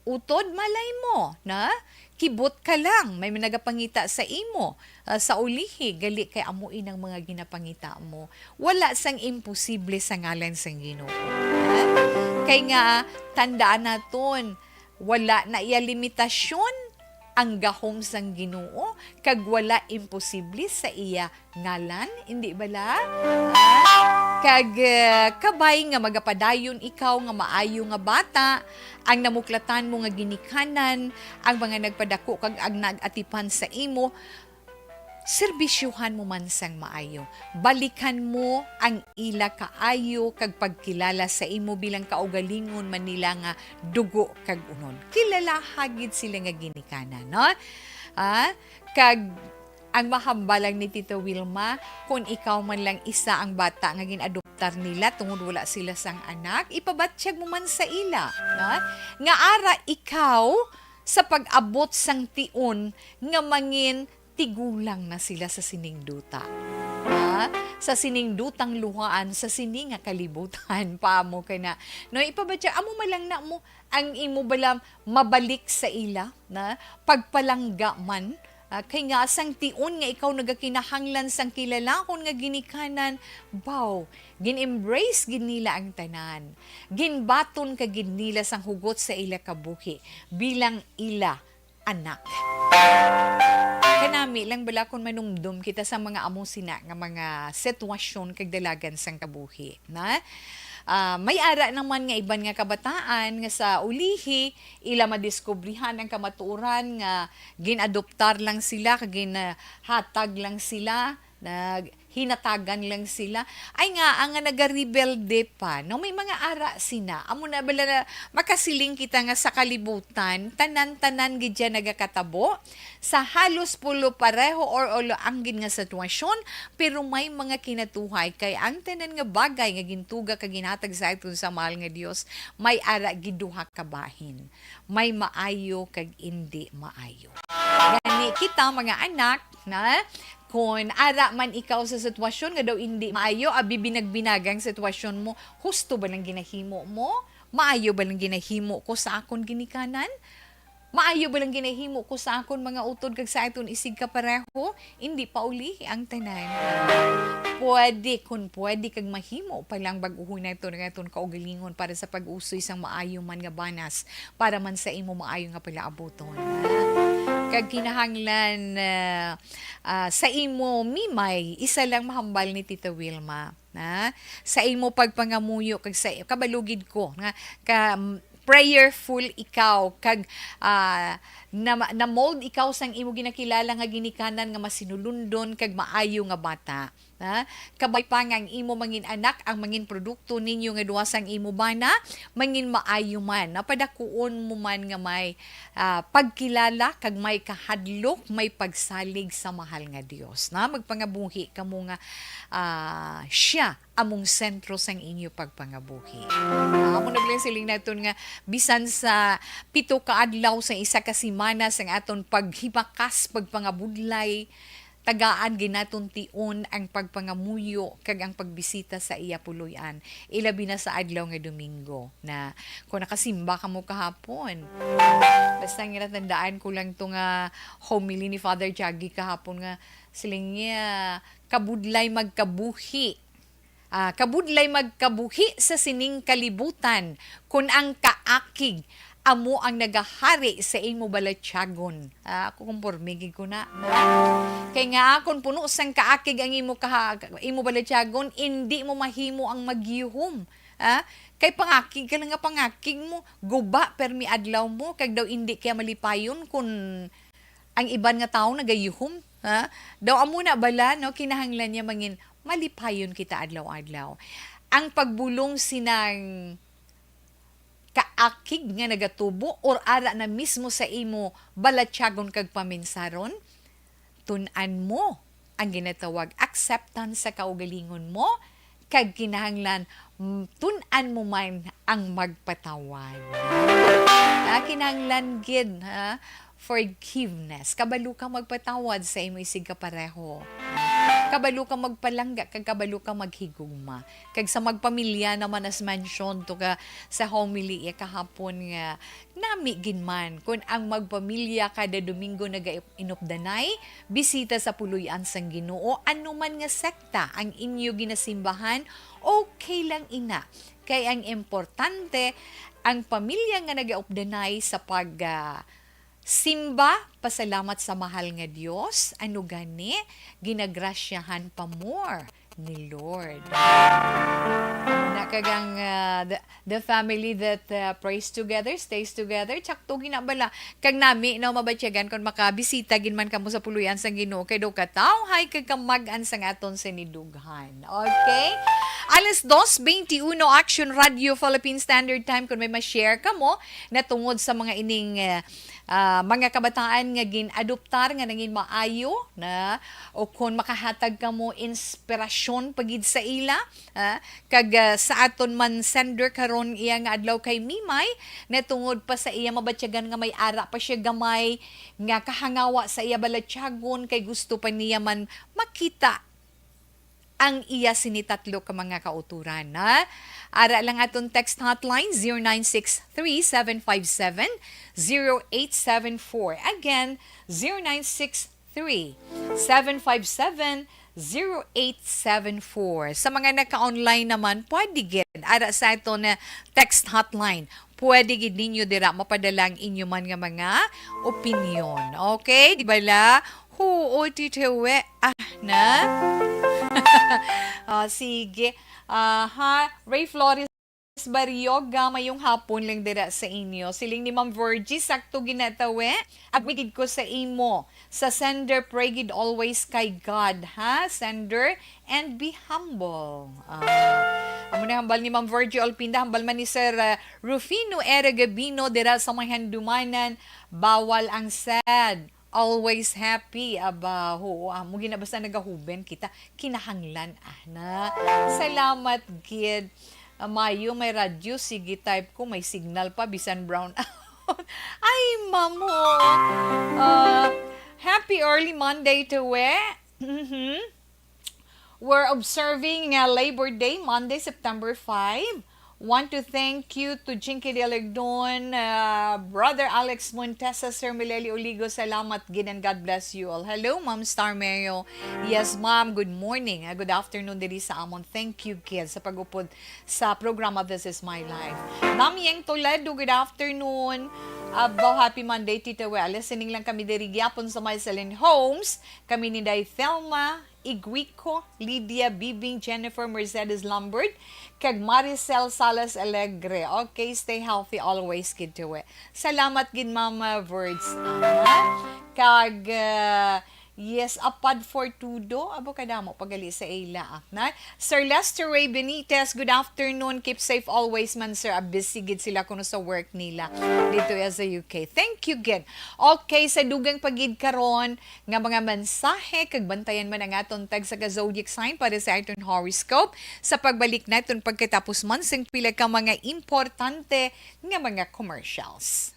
utod, malay mo na kibot ka lang, may nagapangita sa imo, sa ulihi, gali kay amuin ang mga ginapangita mo. Wala sang imposible sa ngalan sang Ginoo. Kay nga, tandaan naton, wala na iya limitasyon ang gahom sang Ginoo, kag wala imposible sa iya ngalan, hindi bala? Kag kabay nga magapadayon ikaw nga maayo nga bata, ang namuklatan mo nga ginikanan, ang mga nagpadako kag ang nagatipan sa imo, serbisyuhan mo man sang maayo. Balikan mo ang ila kaayo kag pagkilala sa imo bilang kaugalingon man nila nga dugo kag unon. Kilala hagid sila nga ginikanan, no? Kag ang mahambalang ni Tita Wilma, kung ikaw man lang isa ang bata nga ginadoptar nila tungod wala sila sang anak, ipabatsyag mo man sa ila. No? Nga ara ikaw sa pag-abot sang tion nga mangin tigulang na sila sa siningduta. Sa siningdutang luhaan, sa sining nga kalibutan, paamo ka na. No, ipabatsyag, amo malang na mo, ang imo balam mabalik sa ila, na pagpalangga man, kay nga sang tion nga ikaw nagakinahanglan sang kilalakon nga ginikanan, baw, gin-embrace gin nila ang tanan. Ginbaton ka gin nila sang hugot sa ila kabuhi bilang ila anak. Kanami lang bala kung manumdum kita sa mga amo sina nga mga sitwasyon kag dalagan sang kabuhi, na? May ara naman nga iban nga kabataan nga sa ulihi ila madiskubrihan ang kamatuoran nga ginadoptar lang sila kag ginhatag lang sila, hinatagan lang sila, ay nga ang nagarebelde pa, no? May mga ara sina amo na bala na makasiling kita nga sa kalibutan tanan-tanan gid dyan nagakatabo sa halos pulo pareho or olo anggin nga sitwasyon, pero may mga kinatuhay kay ang tanan nga bagay nga gintuga kag ginhatag sa aton sa mahal nga Dios, may ara giduha kabahin, may maayo kag indi maayo. Gani kita mga anak, na kung ara man ikaw sa sitwasyon nga daw hindi maayo, abi binagbinagang sitwasyon mo, husto ba lang ginahimo mo? Maayo ba lang ginahimo ko sa akon ginikanan? Maayo ba lang ginahimo ko sa akon mga utod kag sa aton isig ka pareho? Hindi pa uli ang tanan. Pwede, kung pwede kag mahimo pa lang bag-uhoy na ito ng aton kaugalingon para sa pag-usoy sang maayo man nga banas, para man sa imo maayo nga pala abuton. Kag kinahanglan sa imo mimay, isa lang mahambal ni Tita Wilma. Sa imo pagpangamuyo, kag sa kabalugid ko, nga, prayerful ikaw kag na mold ikaw sang imo ginakilala nga ginikanan nga masinulundon kag maayo nga bata. Kabay pa nga ang imo mangin anak ang mangin produkto ninyo nga duwa sang imo bana mangin maayo man. Napadakuon mo man nga may pagkilala kag may kahadlok, may pagsalig sa mahal nga Dios. Magpangabuhi kamo nga siya among sentro sang inyo pagpangabuhi. Amo naglang siling naton nga bisan sa 7 ka adlaw sa isa ka semana sang aton paghibakas pagpangabudlay, tagaan ginaton tion ang pagpangamuyo kag ang pagbisita sa iya puloy-an. Ilabi na sa adlaw nga Domingo na kung nakasimba ka mo kahapon. Basta nga natandaan ko lang to nga homily ni Father Jaggy kahapon nga siling niya kabudlay magkabuhi. Kabudlay magkabuhi sa sining kalibutan kun ang kaakig amo ang nagahari sa imo balatyagon. Ako kumpormigig ko na. Kay nga akon puno sang kaakig ang imo balatyagon, hindi mo mahimo ang magyuhom. Kay pangakig ka lang nga pangakig mo, guba permi adlaw mo, kag daw hindi kaya malipayon kun ang iban nga tao nagayuhom. Daw amo na bala, no, kinahanglan niya mangin malipayon kita adlaw-adlaw. Ang pagbulong sinang kaakig nga nagatubo or ara na mismo sa imo balatyagon kag paminsaron, tun-an mo ang ginatawag acceptance sa kaugalingon mo, kag kinahanglan tun-an mo man ang magpatawad. Kinahanglan gid forgiveness. Kabalo ka magpatawad sa imo isig kapareho. Kabalo ka magpalangga, kag kabalo ka maghigugma. Kag sa magpamilya naman as mention to ka sa homily kahapon nga nami ginman kun ang magpamilya kada Domingo nagainupdanay bisita sa puloy-an sang Ginoo, ano man nga sekta ang inyo ginasimbahan, okay lang ina. Kay ang importante ang pamilya nga nagaupdanay sa simba, pasalamat sa mahal nga Dios, ano gani, ginagrasyahan pa more ni Lord. Nakagang the family that prays together, stays together, tsakto ginabala. Kag nami, no, mabatyagan, kung makabisita, ginman kamo sa puluyan sang Ginoo, kay do kataw, hay kag kamag-an sang aton sinidughan. Okay? Alas 2:21 Action Radio Philippine Standard Time, kung may ma-share ka mo na tungod sa mga ining mga kabataan nga gin-adoptar nga nangin maayo na o kung makahatag ka mo inspirasyon pagid sa ila kag sa aton man sender karon iya nga adlaw kay Mimay na tungod pa sa iya mabatyagan nga may ara pa siya gamay nga kahangawa sa iya balatyagon kay gusto pa niya man makita ang iya sinitatlo ka mga kauturan. Ara lang aton text hotline 0963-757-0874. Again, 0963-757-0874. Sa mga naka-online naman, pwede gid. Ara sa ito na text hotline. Pwede gid ninyo dira mapadala ang inyo man nga mga opinion. Okay? Di ba la? Huo, titewe. Na? Sige. Ray Flores Barriog, mayong hapon lang dira sa inyo. Siling ni Ma'am Virgie, sakto ginatawe. Agmigid ko sa imo. Sa sender, pray gid always kay God, ha? Sender, and be humble. Amo na hambal ni Ma'am Virgie Olpinda, hambal man ni Sir Rufino Era Gabino, dira sa mga handumanan, bawal ang sad. Always happy abaho. Mo ginabasa nagahuben kita kinahanglan na. Salamat gid. Mayo may radyo sige type ko may signal pa bisan brown out. Ay mamo. Happy early Monday to We're observing Labor Day Monday September 5. Want to thank you to Jinky de Alegdon, Brother Alex Montesa, Sir Mileli Oligo. Salamat gid and God bless you all. Hello, Ma'am Star Mayo. Yes, Ma'am. Good morning. Good afternoon diri sa amon. Thank you, kids, sa pagupod sa programa This Is My Life. Ma'am Yang Toledo, good afternoon. Abaw, happy Monday, Tita Well. Listening lang kami diri gyapon sa Marceline Homes. Kami ni Day Thelma, Iguico, Lydia Bibing, Jennifer Mercedes Lombard, kag Maricel Salas Alegre. Okay, stay healthy always, kid to it. Salamat gid Mama Words. Kag yes, apad for tudo. Abo kadamo pagali sa ila. Na? Sir Lester Ray Benitez, good afternoon. Keep safe always man, sir. Busy gid sila kuno sa work nila dito sa UK. Thank you gid. Okay, sa dugang pagid karon nga mga mensahe kag bantayan man ang aton tag sa zodiac sign para sa aton horoscope. Sa pagbalik naton pagkatapos man sing pila ka mga importante nga mga commercials.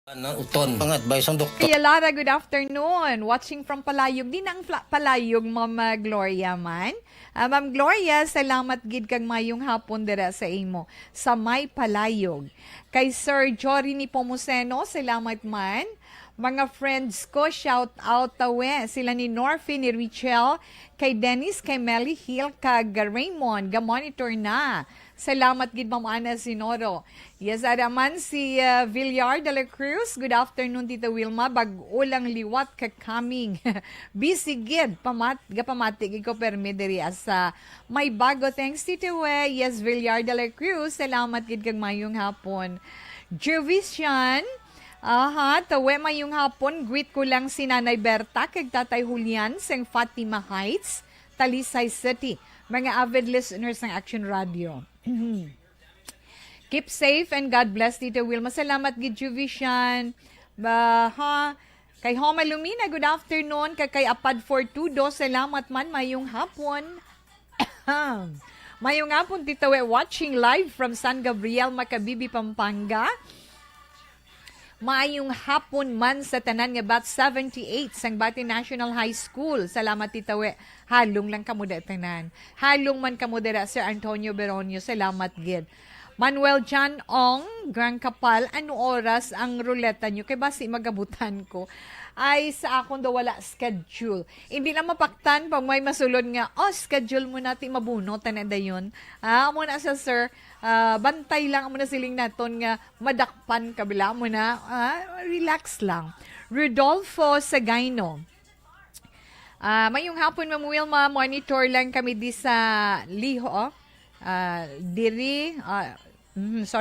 Uton, ang advice ang doktor. Kaya Lara, good afternoon. Watching from Palayog. Di nang Palayog, Mama Gloria man. Ma'am Gloria, salamat gid kag mayong hapon dira sa imo. Sa may Palayog. Kay Sir Jory ni Pomuseno, salamat man. Mga friends ko, shout out tawe. Sila ni Norfi, ni Richel, kay Dennis, kay Melly Hill, kag Raymond, ga-monitor na. Salamat gid Ma'am Ana Sinoro. Yes, araman si Villar de la Cruz. Good afternoon, Tita Wilma. Bag-ulang liwat ka coming. Busy gid. Gapamati ko permi diri sa may bago. Thanks, Tita We. Yes, Villar de la Cruz. Salamat gid kag mayong hapon. Jervisian. Tawe mayong hapon. Greet ko lang si Nanay Berta kag Tatay Julian sang Fatima Heights, Talisay City. Mga avid listeners ng Action Radio. Keep safe and God bless, Tita Wilma. Salamat gid Juvishan. Kay Homa Lumina, good afternoon. Kay Apad for Tudo, salamat man mayong hapon. Mayong hapon, Tita We, watching live from San Gabriel, Makabibi, Pampanga. Mayong hapon man sa tanan nga bat 78 sang Bati National High School. Salamat, Tita We. Halong lang kamo da tanan. Halong man kamo dira Sir Antonio Beronio. Salamat gid. Manuel John Ong, Grand Kapal, ano oras ang ruleta nyo? Kay basi magabutan ko. Ay, sa akong daw wala schedule. Hindi na mapaktan pag may masulod nga, schedule mo natin mabunotan na dayon. Muna sa sir, bantay lang mo na siling naton nga madakpan kabila mo na. Relax lang. Rodolfo Sagayno. Mayong hapon, Ma'am Wilma, monitor lang kami di sa Liho.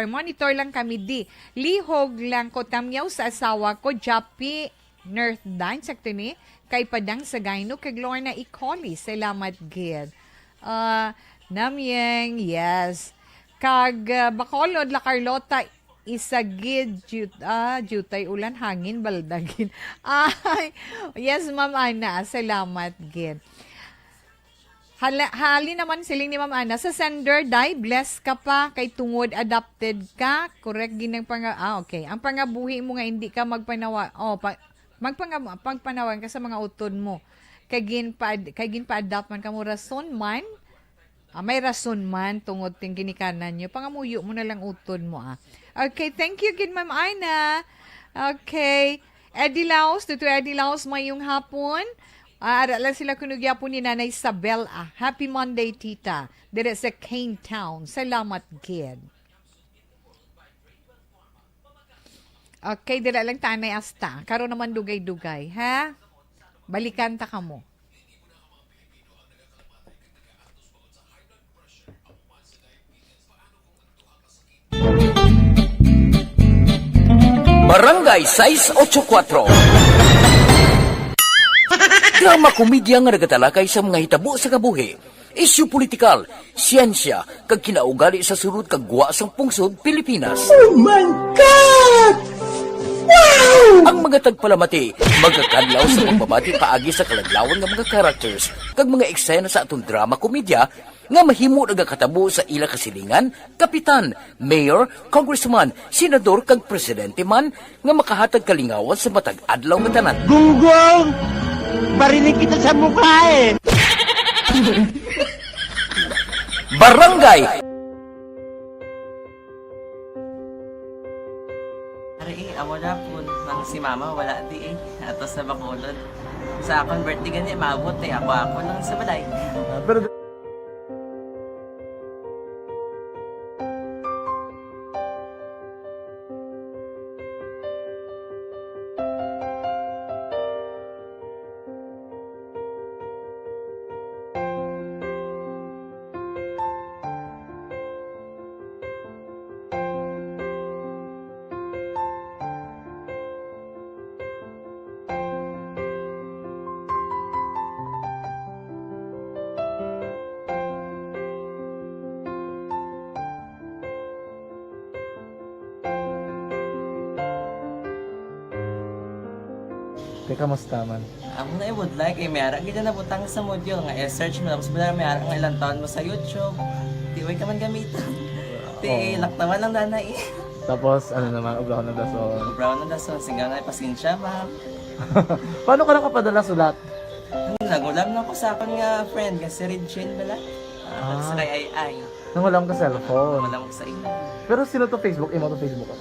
Monitor lang kami di. Lihog lang ko tamyaw sa asawa ko, Japi Nerthdan, sakto ni, kay Padang Sagayno, kay Lorna Icoli. Salamat gid. Namyeng, yes. Kag Bacolod, La Carlota, Isagid, jutay ulan, hangin, baldagin. Ay, yes, Ma'am Ana, salamat gid. Hali naman siling ni Ma'am Ana. Sa sender, Day, bless ka pa. Kay tungod, adopted ka. Correct, ginang okay. Ang pangabuhi mo nga, hindi ka magpanawan ka sa mga utod mo. Kay gin pa-adopt man ka mo, rason man. May rason man, tungod ting ginikanan nyo. Pangamuyo mo na lang utod mo. Okay, thank you, gin Ma'am Ana. Okay. Eddie Laos, Tuto Eddie Laos, mayong hapon. Lang sila kunugya po ni Nanay Isabel. Happy Monday, Tita. Dire sa Cane Town. Salamat, kid. Okay, dire lang tanay asta. Karon naman dugay-dugay, ha? Balikan ta ka mo. Barangay 684. Drama komedya nga nagatalakay sa mga hitabo sa kabuhi, isyu politikal, siyensya, kag kinaugali sa surut kag guwa sang pungsod Pilipinas. Oh my God! Wow! Ang mga tagpalamati, magkakadlaw sa pagbabati paagi sa kaladlawan ng mga characters kag mga eksena sa atong drama komedya nga mahimo nagakatabo sa ila kasilingan, kapitan, mayor, congressman, senador kag presidente man nga makahatag kalingawan sa matag adlaw nga tanan. Gunggong! Barinig kita sa mukha eh! Barangay! Amo na po, si mama wala di eh. Atos na Bacolod. Sa akong birthday gani, maabot eh. Ako lang sa balay. Pero Kaya kamusta man? Ako na would like, mayara gid na butang sa module nga i-search mo tapos bala mayara nga ilang taon mo sa YouTube. Di way ka man gamitan. Di laktawan lang nanay. Tapos, ano naman, Brown ng Dasol. Brown ng Dasol, sigaw na pasensya, ma'am. Paano ka nakapadala sulat? Nagulam na ko sa akong nga friend, kasi Regine bala. Sa kay ay. Nangulam ka cellphone. Nangulam ko sa ina. Pero sino to Facebook? Imo to Facebook.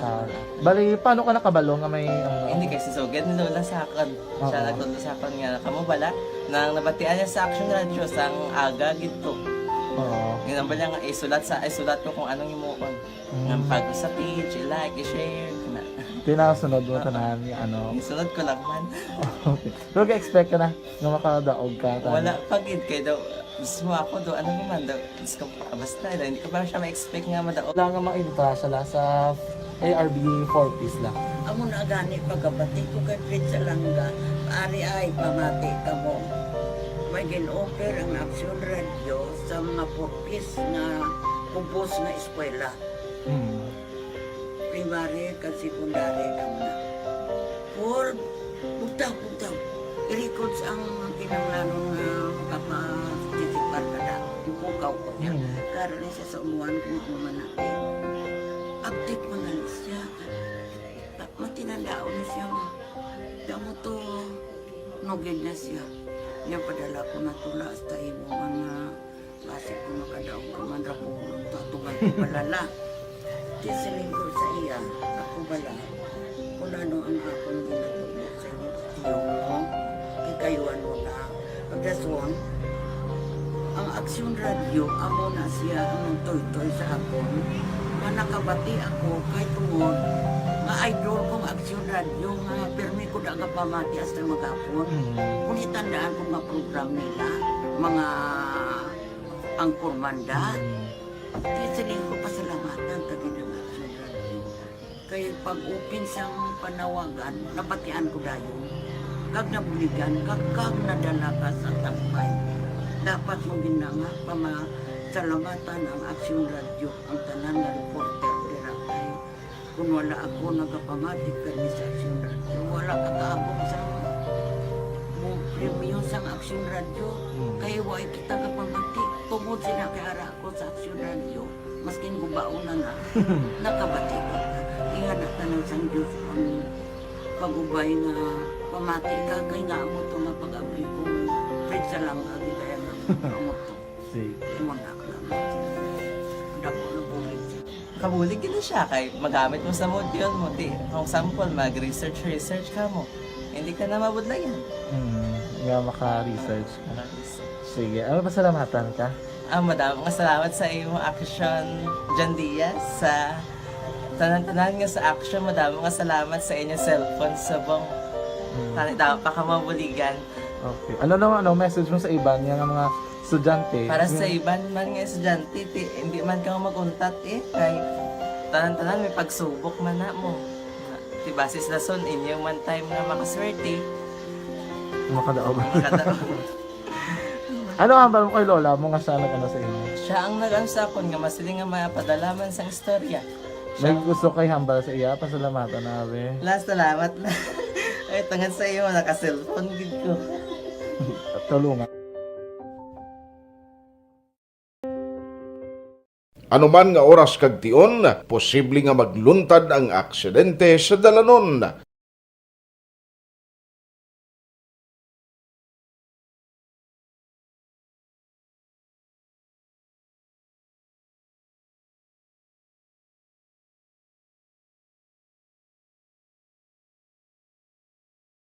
Bali, paano ka nakabalo nga may... Hindi kasi sugad ni Lola sa akin. Siya nagtulo sa akin nga, kamo bala, nang nabatian niya sa Action Radio sang aga gito. Oo. Yung nambala nga, isulat ko kung anong imuon. Nga pag sa page, i-like, i-share. Tinasunod mo tanan yung ano. Isunod ko lang man. Okay. Pero ka-expect ka na nga makadaog ka. Wala, pagid kayo daw. Gusto mo ako daw, ano naman daw. Gusto ko, basta hindi ko parang siya ma-expect nga madaog. Wala nga maibita siya sa ARB 4Ps lang. Amo na gani pagkabati ko kay Fred sa langga. Ari ay pamati ka mo. May gin-offer ang Action Radio sa mga 4Ps na kumpos na eskwela. Primary ka, secondary ka na. For, bugtaw. I-records ang kinanglanong kapatitipar ka na. Yung kukaw ko niya. Karoon siya sa umuan kung ako manapin. Update mga siya. Matinandao na siya. Damo to, nugid na siya. Yan padala ko na tula hasta imo mga klase ko makadaog ka man rapulong to atugan ko balala. Di silingkod sa iya, ako bala. Kung ano ang akong ginatulog sa iyo mo, kikayuan mo na. Pagdason, ang Action Radio, amo na siya ang toy-toy sa akon. Manakabati ako kay tungod nga idol kong Action Radio nga permi ko daga pamati hasta magapon. Kung itandaan ko nga program nila, mga angkor manda, kaya sabihin ko pasalamatan kagi ng Action Radio. Kaya pag-upin siyang panawagan, nabatian ko dayon. Kag nabuligan, kag nadala ka sa tampay. Dapat mo ginanga pamasalamatan ang Action Radio, ang tanan nga reporter dirakay. Kung wala ako nagapamatik kami sa Action Radio, wala kakaabot sa premium sa Action Radio. Kaya wala kita kapamatik. Tungod sila kay ara ako sa Action Radio, maskin gubauna na, nakabati ko. Ingat na tanong sa Diyos ang pag-ubay nga pamati ka, kay nga mo ito nga pag-abri ko. Fred sa lang, agi kaya nga mo ito. Imunak lang. Dako na bulit siya. Kabulig gina siya kay magamit mo sa module mo. Di, kung sample, mag-research ka mo. Hindi ka na mabudlayan. Nga maka-research ka. Sige, ano ba salamatan ka? Madami nga salamat sa iyong Action Jan Diaz sa tanan-tanan nga sa Action. Madami nga salamat sa inyong cellphone sa bong dapat pa ka mabuligan. Okay. Ano naman message mo sa iban nga mga estudyante? Para sa iban man nga estudyante, hindi man ka maguntat kay tanan-tanan may pagsubok man na mo. Di basis lason inyong man time nga makaswerte. Makadaog. Ano ang mo kay Lola mo nga siya nag-ano sa inyo? Siya ang nag-ano sa akon nga masiling nga mapadalaman sa istorya. May gusto kay hambal sa iya, pasalamatan na be. Last salamat na. Ay, tangan sa iyo, naka-cellphone gid ko. Tulungan. Anuman nga oras kag tion, posible nga magluntad ang aksidente sa dalanon.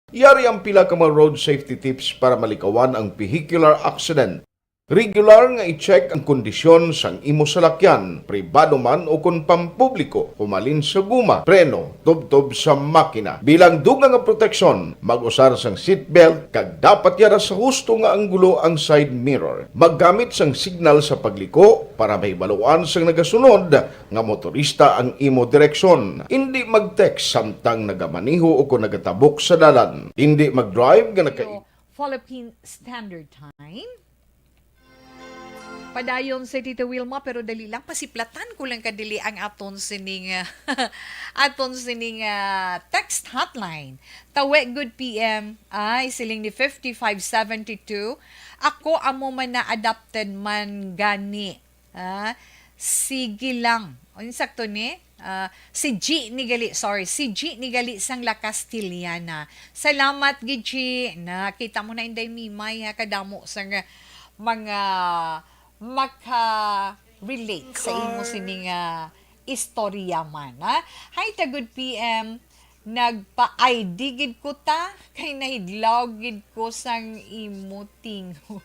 Yari ang pila ka mga road safety tips para malikawan ang vehicular accident. Regular nga i-check ang kondisyon sang imo salakyan, pribado man o kung pampubliko, humalin sa guma, preno, tubtob sa makina. Bilang dugang nga proteksyon, mag-usar sang seatbelt, kag dapat yara sa husto nga anggulo ang side mirror. Maggamit sang signal sa pagliko para mahibaluan sang nagasunod nga motorista ang imo direksyon. Hindi mag-text samtang nagamaniho o kung nagatabok sa dalan. Hindi mag-drive nga Philippine Standard Time. Padayon si Tita Wilma pero dali lang pasiplatan ko lang kadili ang aton sining text hotline. Tawe good PM ay siling ni 5572. Ako amo man na adopted man gani. Sige lang. Ano sakto ni? Si G ni gali sang La Castillana. Salamat G. Nakita mo na inday Mimay ha kadamo sang mga maka-relate sa imo sining istorya man. Hi ta good PM. Nagpa-ID gid ko ta kay nahidlaw gid ko sang imo tingo.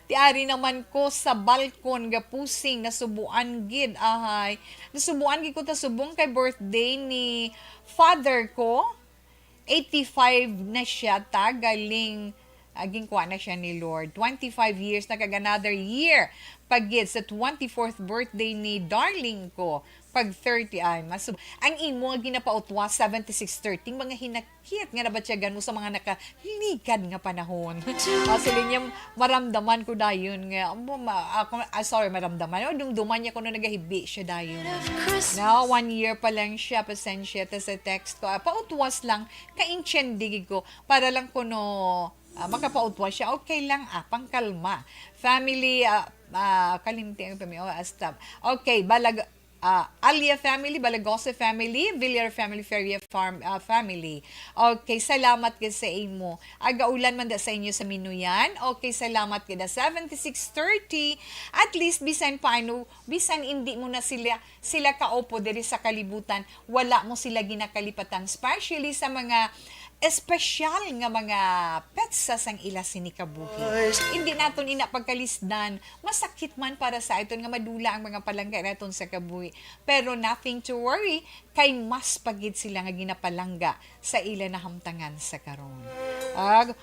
Tiari naman ko sa balkon ga pusing nasubuan gid ahay. Nasubuan gid ko ta subong kay birthday ni father ko. 85 na siya ta galing aging kuha na siya ni Lord. 25 years na kag another year. Pagid sa 24th birthday ni darling ko. Pag 30 ay ang imo nga ginapautwa 7613 mga hinakit nga na ba siya gano sa mga nakalikad nga panahon. Sila niya maramdaman ko dayon nga maramdaman o dumduman niya ko na nagahibi siya dayon. Now 1 year pa lang siya pasensya ta sa text ko. Pautwas lang kaintsendig ko para lang kuno makapautwa siya. Okay lang pangkalma. Family kalimti ang astab. Okay, Alia family, Balagosa family, Villar family, Feria farm family. Okay, salamat ka sa imo. Agaulan man da sa inyo sa Minuyan. Okay, salamat ka da 7630. At least bisan paano, bisan hindi mo na sila kaupo diri sa kalibutan, wala mo sila ginakalipatan, especially sa mga espesyal nga mga pets sa sang ila sinikabuhi. Hindi naton ina pagkalisdan, masakit man para sa iton nga madula ang mga palangga naton sa kabuhi. Pero nothing to worry, kay mas pagid sila nga ginapalangga sa ila na hamtangan sa karon.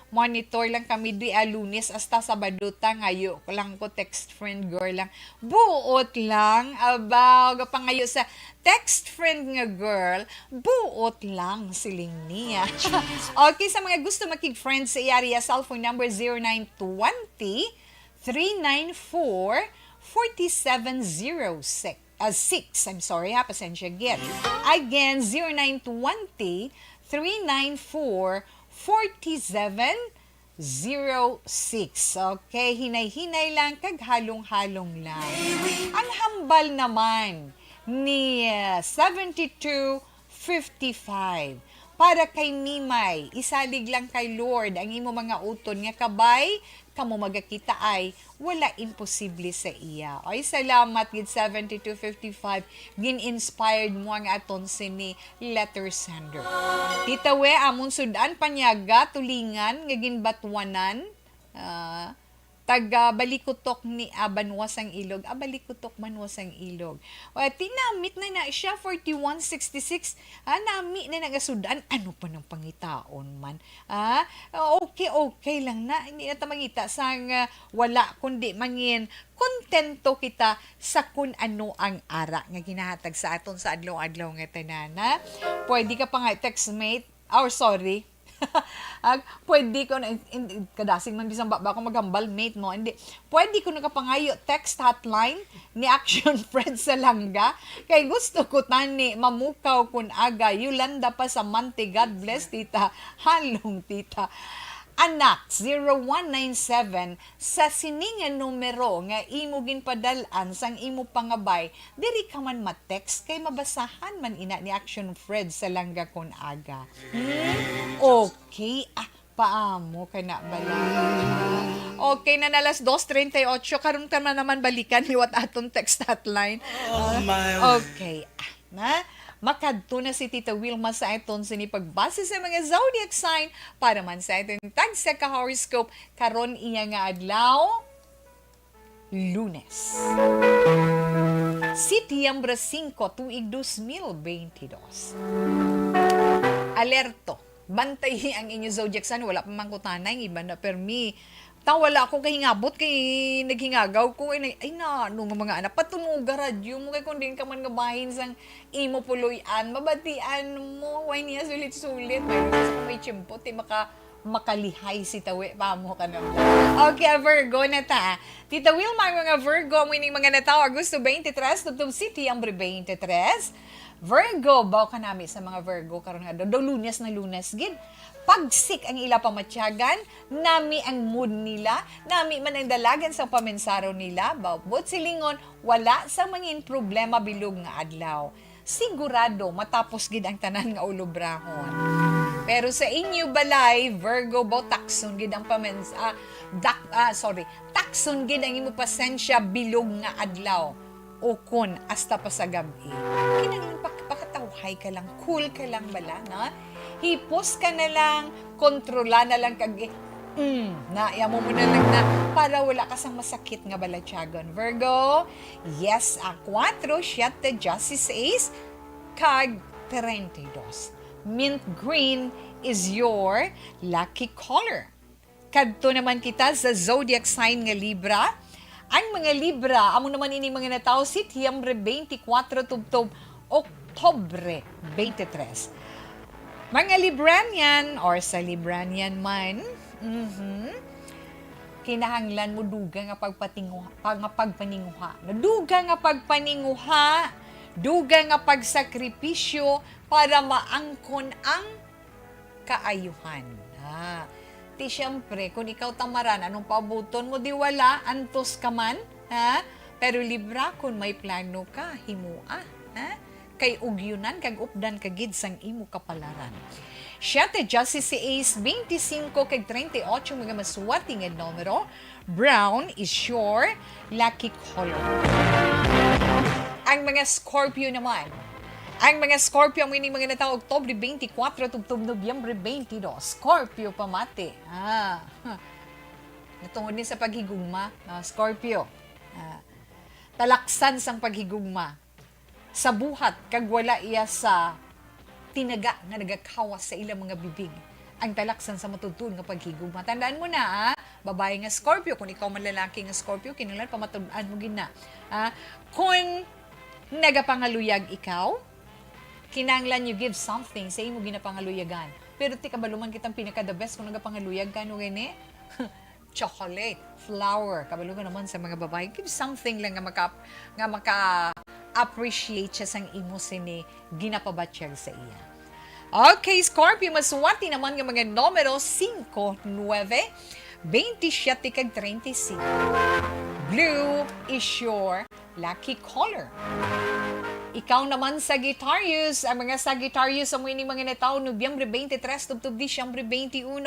Monitor lang kami di Lunes hasta Sabado ta ngayo lang ko text friend girl lang. Buot lang about pangayo sa text friend nga girl, buot lang siling niya. Okay, sa mga gusto makig-friend sa area, cellphone number 0920-394-4706. 6, I'm sorry pasensya again. Again, 0920-394-4706. Okay, hinay-hinay lang, kag halong-halong lang. Ang hambal naman ni 7255. Para kay Mimay, isalig lang kay Lord ang imo mga uton nga kabay, kamo magakita ay wala imposible sa iya. Ay salamat gid 7255 gin-inspired mo ang aton sini letter sender. Tita we amon sudan panyaga tulingan nga ginbatwanan taga Balikutok ni Banwasang Ilog. Balikutok Banwasang Ilog. Tinamit na siya 4166. Nami na nagasudan. Ano pa ng pangitaon man? Okay lang na. Hindi na mangita sang wala kundi mangin kontento kita sa kun ano ang ara nga ginahatag sa aton sa adlaw-adlaw nga tanana. Pwede ka pa nga textmate. Sorry. Pwede ko na kadasing man bisang ba ako maghambal mate mo hindi pwede ko nakapangayo text hotline ni Action Friends sa Langga kay gusto ko tani mamukaw kun aga Yolanda pa sa Mante. God bless tita, halong tita. Anak 0197 sa siningan numero nga imo ginpadalan sang imo pangabay diri ka man ma-text kay mabasahan man ina ni Action Fred sa Langga kon aga. Okay, paamo ka na bala. Okay na alas 2:38 karon ka naman balikan liwat aton text hotline. Okay, makadto na si Tita Wilma sa iton sini pagbase sa mga zodiac sign para man sa iton tag sa ka-horoscope karon iya nga adlaw Lunes. Setiembre 5 tuig 2022. Alerto. Bantay ang inyo zodiac sign wala pa man ko tanay iba na permi. Wala ako kahingabot kay naghingagaw ko ay nung mga anak patunuga radyo mo kay kung din ka man nga bahin sang imo puloyan mabatian mo why niya sulit-sulit may tiyempo ti maka makalihay si Tawi pa mo ka naman. Okay, Virgo na ta. Tita Wilma, ang mga Virgo, ang winning mga nataw, Agosto 23, Tubtub City, Ambre 23. Virgo, baw ka namin sa mga Virgo, karon nga do lunes na lunes, gid. Pagsik ang ila pamatyagan, nami ang mood nila, nami man ang dalagan sa pamensaro nila, bawbot silingon, wala sa mangin problema bilog nga adlaw. Sigurado, matapos gid ang tanan nga ulobrahon. Pero sa inyo balay, Virgo, baw takson gid ang takson gid ang imo pasensya bilog nga adlaw. O kun, hasta pa sa gabi. Kinanglan pakatawhay ka lang, cool ka lang bala, na? Hipos ka na lang, kontrola na lang kag naaya mo na lang na para wala ka sang masakit nga balatyagon. Virgo, yes, a 4, 7, Justice Ace, kag 32. Mint green is your lucky color. Kadto naman kita sa zodiac sign nga Libra. Ang mga Libra, amo naman ini mga nataw, Setyembre 24, tubtob, Oktobre 23. Mga Libranian, or sa Libranian man, kinahanglan mo duga nga pagpaninguha. Duga nga pagpaninguha, duga nga pagsakripisyo para maangkon ang kaayuhan. Ti siyempre, kung ikaw tamaran, anong pabuton mo, di wala, antos ka man, ha? Pero Libra, kung may plano ka, himua, ha? Kay ugyunan, kag updan kagid sang imo kapalaran. 7, Justice si Ace, 25 kag 38, mga maswerte nga numero. Brown is your lucky color. Ang mga Scorpio naman, ang mga Scorpio, ang winning mga nataw, Oktobre 24, tubtob Nobyembre 22. Scorpio pamati. Natungod ni sa paghigugma, Scorpio. Talaksan sang paghigugma. Sa buhat, kag wala iya sa tinaga nga nagakawas sa ilang mga bibig. Ang talaksan sa matutun nga paghigugma. Tandaan mo na, babae nga Scorpio, kung ikaw man lalaki nga Scorpio, kinahanglan pamatudaan mo gina. Kung nagapangaluyag ikaw, kinahanglan you give something sa imo ginapangaluyagan. Pero ti kabaluman kitang pinaka-the best kung nagapangaluyag ka, no gani? Chocolate, flower, kabaluman naman sa mga babae. Give something lang nga maka-appreciate siya sang imo sini ginapabatsyag sa iya. Okay, Scorpio, maswati naman ng mga numero 5, 9, 27 kag 35. Blue is your lucky color. Ikaw naman, Sagittarius, ang mga Sagittarius sa mga nataw, Nobyembre 23, tubtob Disyembre 21.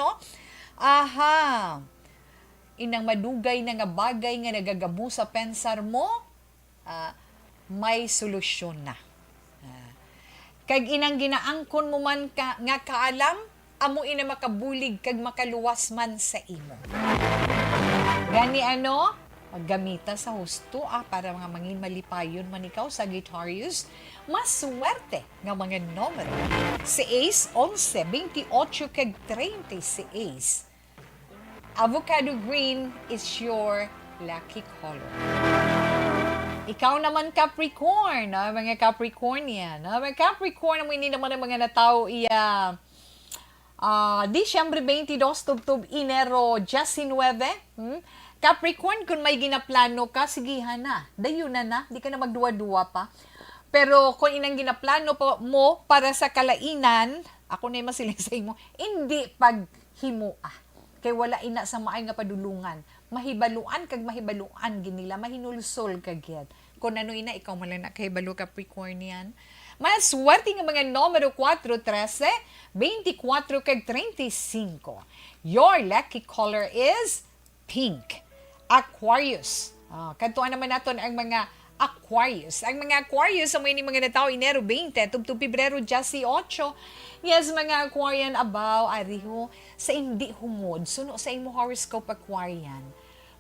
Inang madugay na nga bagay nga nagagamu sa pensar mo, may solusyon na. Kag inang ginaangkon mo man nga kaalam, amo ina makabulig kag makaluwas man sa imo. Gani maggamita sa husto para mga mangin malipayon man ikaw, Sagittarius. Mas swerte nga mga numero. Si Ace, 11, 28 kag 30 si Ace. Avocado green is your lucky color. Ikaw naman, Capricorn, mga Capricornian. Mga Capricorn, hindi naman ang mga natao Disyembre 22, tubtob Enero 19. Capricorn, kung may ginaplano ka, sigihan na. Dayo na, di ka na magduwa-duwa pa. Pero kung inang ginaplano mo para sa kalainan, ako na masiling sa imo, hindi paghimua. Kay wala ina sa maay nga padulungan. Mahibaluan kag mahibaluan ginila, mahinulsol kag kung ano ina, ikaw man lang na kahibalo, Capricornian. Mas swerte nga mga numero 4, 13, 24 kag 35. Your lucky color is pink. Aquarius. Kantuan naman natin ang mga Aquarius. Ang mga Aquarius, sa mga natao, Enero 20, tubtub Pebrero 18. Yes, mga Aquarian, abaw, ariho, sa hindi humod, suno sa imo horoscope Aquarian,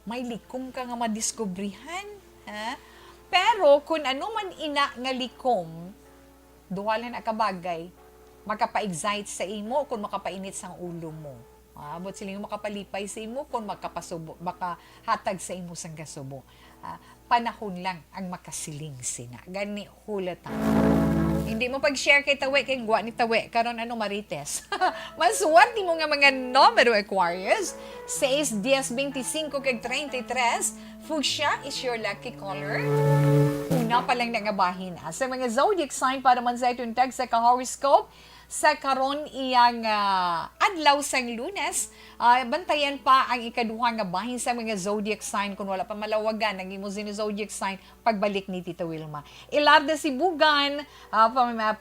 may likom ka nga madiskubrihan, ha? Pero, kung ano man ina nga likom, duwalan ang kabagay, makapa-excite sa imo, kung makapainit sa ulo mo. But sila yung makapalipay sa imo, kung makahatag sa imo sang gasubo. Panahon lang ang makasiling sina. Gani hulatan. Hindi mo pag-share kay Tawe, kay Gwa ni Tawe, karon ano Marites. Maswerte mo nga mga numero Aquarius. 6, 10, 25, kag 33. Fuchsia is your lucky color. Una pa lang nangabahin. Sa mga zodiac sign para man sa itong tag sa ka-horoscope, sa karon iyang adlaw sang Lunes, bantayan pa ang ikaduha nga bahin sa mga zodiac sign kung wala pa malawagan ang imo zodiac sign pagbalik ni Tita Wilma. Ilarda Sibugan,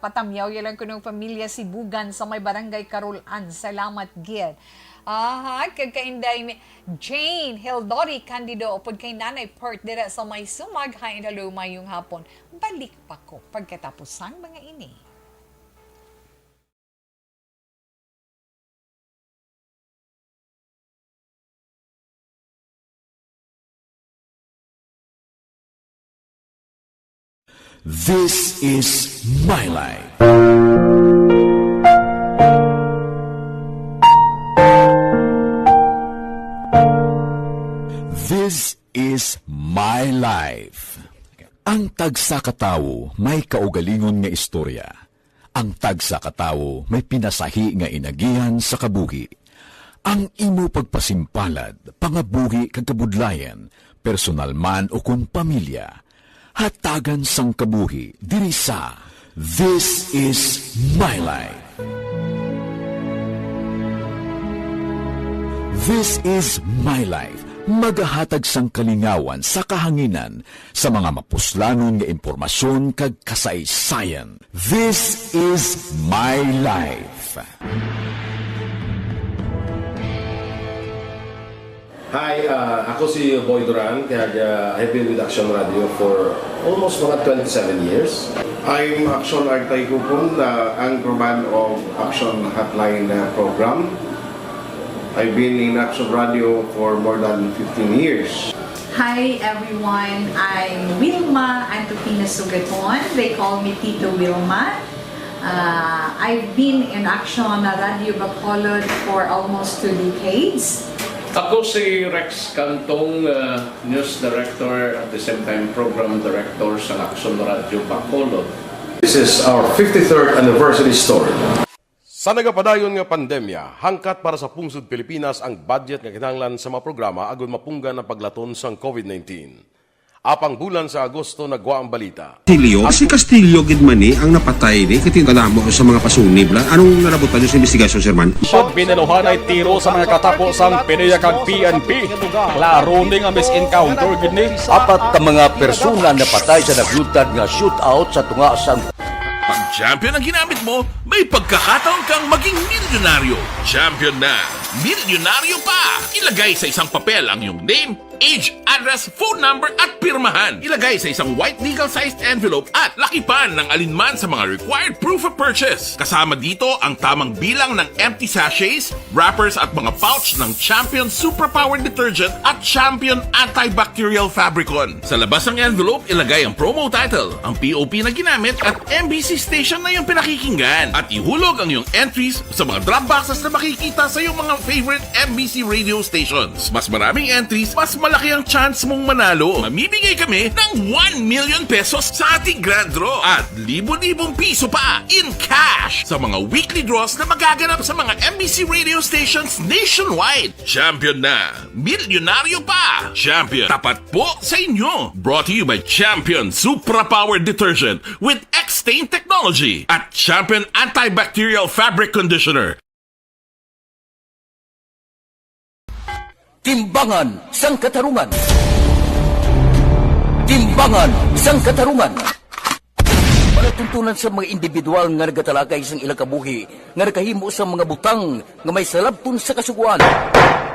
patamyaw yalang ko ng pamilya Sibugan sa may barangay Carolan. Salamat gid. Kagkainday mi Jane Hildori Candido upod kay Nanay Pert dira sa may sumag hain hello mayong hapon. Balik pa ko pagkatapos sang mga ini. This is my life. This is my life. Ang tagsakatawo may kaugalingon nga istorya. Ang tagsakatawo may pinasahi nga inagihan sa kabuhi. Ang imo pagpasimpalad, pangabuhi kag kabudlayan, personal man o kung pamilya, hatagan sang kabuhi diri sa This is my life. This is my life. Magahatag sang kalingawan sa kahanginan sa mga mapuslanon nga impormasyon kag kasaysayan. This is my life. Hi, ako si Boy Duran, kaya I've been with Action Radio for almost mga 27 years. I'm Action Artay Kupon, anchorman of Action Hotline program. I've been in Action Radio for more than 15 years. Hi everyone, I'm Wilma Antopina Sugaton. They call me Tito Wilma. I've been in Action Radio Bacolod for almost 2 decades. Ako si Rex Cantong, News Director at the same time Program Director sa Action Radio Bacolod. This is our 53rd anniversary story. Sa nagapadayon nga pandemya, hangkat para sa pungsod Pilipinas ang budget nga kinahanglan sa mga programa agon mapunggan ang paglaton sang COVID-19. Apang bulan sa Agosto nagwa ang balita. Castillo, si Castillo gid man ni ang napatay ni kiti kadamo sa mga pasunib la. Anong narabutan niyo sa investigasyon, Sir Man? Binunuhan ay tiro sa mga katapos ang PDEA kag PNP. Klaro ning ang misencounter gid ni. Apat ka mga persona na patay sa naglutad nga shootout sa tunga sang Pag champion ang ginamit mo, may pagkakataon kang maging milyonaryo. Champion na! Milyonaryo pa! Ilagay sa isang papel ang iyong name, age, address, phone number at pirmahan. Ilagay sa isang white legal-sized envelope at lakipan ng alinman sa mga required proof of purchase. Kasama dito ang tamang bilang ng empty sachets, wrappers at mga pouch ng Champion Superpower Detergent at Champion Antibacterial Fabricon. Sa labas ng envelope, ilagay ang promo title, ang POP na ginamit at MBC station na yung pinakikinggan. At ihulog ang iyong entries sa mga drop boxes na makikita sa iyong mga favorite MBC radio stations. Mas maraming entries, mas malaki ang chance mong manalo. Mamimigay kami ng 1 million pesos sa ating grand draw at libo-libong piso pa in cash sa mga weekly draws na magaganap sa mga MBC radio stations nationwide. Champion na! Milyonaryo pa! Champion, tapat po sa inyo! Brought to you by Champion Superpower Detergent with X-Stain Technology at Champion Antibacterial Fabric Conditioner. Timbangan sang katarungan. Timbangan sang katarungan. Palatuntunan sa mga individual nga nagatalakay sang ilang kabuhi nga nakahimo sa mga butang nga may salabton sa kasuguan.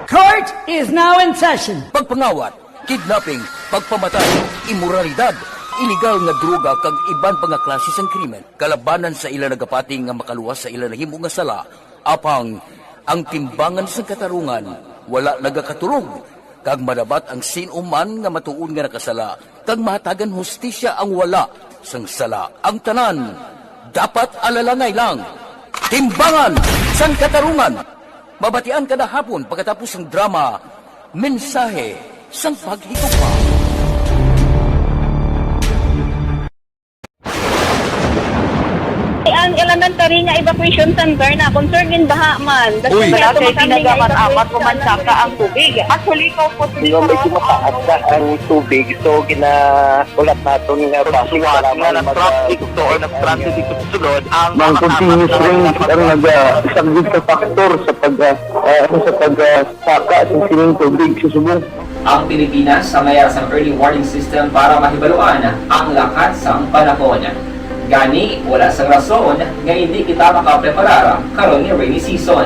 Court is now in session. Pagpangawat, kidnapping, pagpamatay, imoralidad, illegal nga droga kag iban pa nga klase sang krimen. Kalabanan sa ilang nagapati nga makaluwas sa ilang nahimo nga sala. Apang ang timbangan sang katarungan wala nagakatulog, kag madabat ang sinuman nga matuon nga nakasala, kag mahatagan hustisya ang wala sang sala. Ang tanan, dapat alalangay lang. Timbangan sang katarungan. Mabatian kada hapon pagkatapos ng drama, mensahe sang paghigugma. ang elementary nga evacuation center na concern in baha man. Uy, kaya kasi tumakami tinagaman nga amat kumansaka ang tubig. Actually, ko po medyo mataas na ang tubig. So, ulat natin nga pasiwala nga ng traffic to or nag-transit dito sa sulod. Ang continuous rain ang nag-isang sa factor sa pagsaka sa sining tubig sa subong. Ang Pilipinas sa mayroon sa early warning system para mahibaluan ang lakat sa panahon. Gani, wala sa rason nga hindi kita makapreparar karon ni rainy season.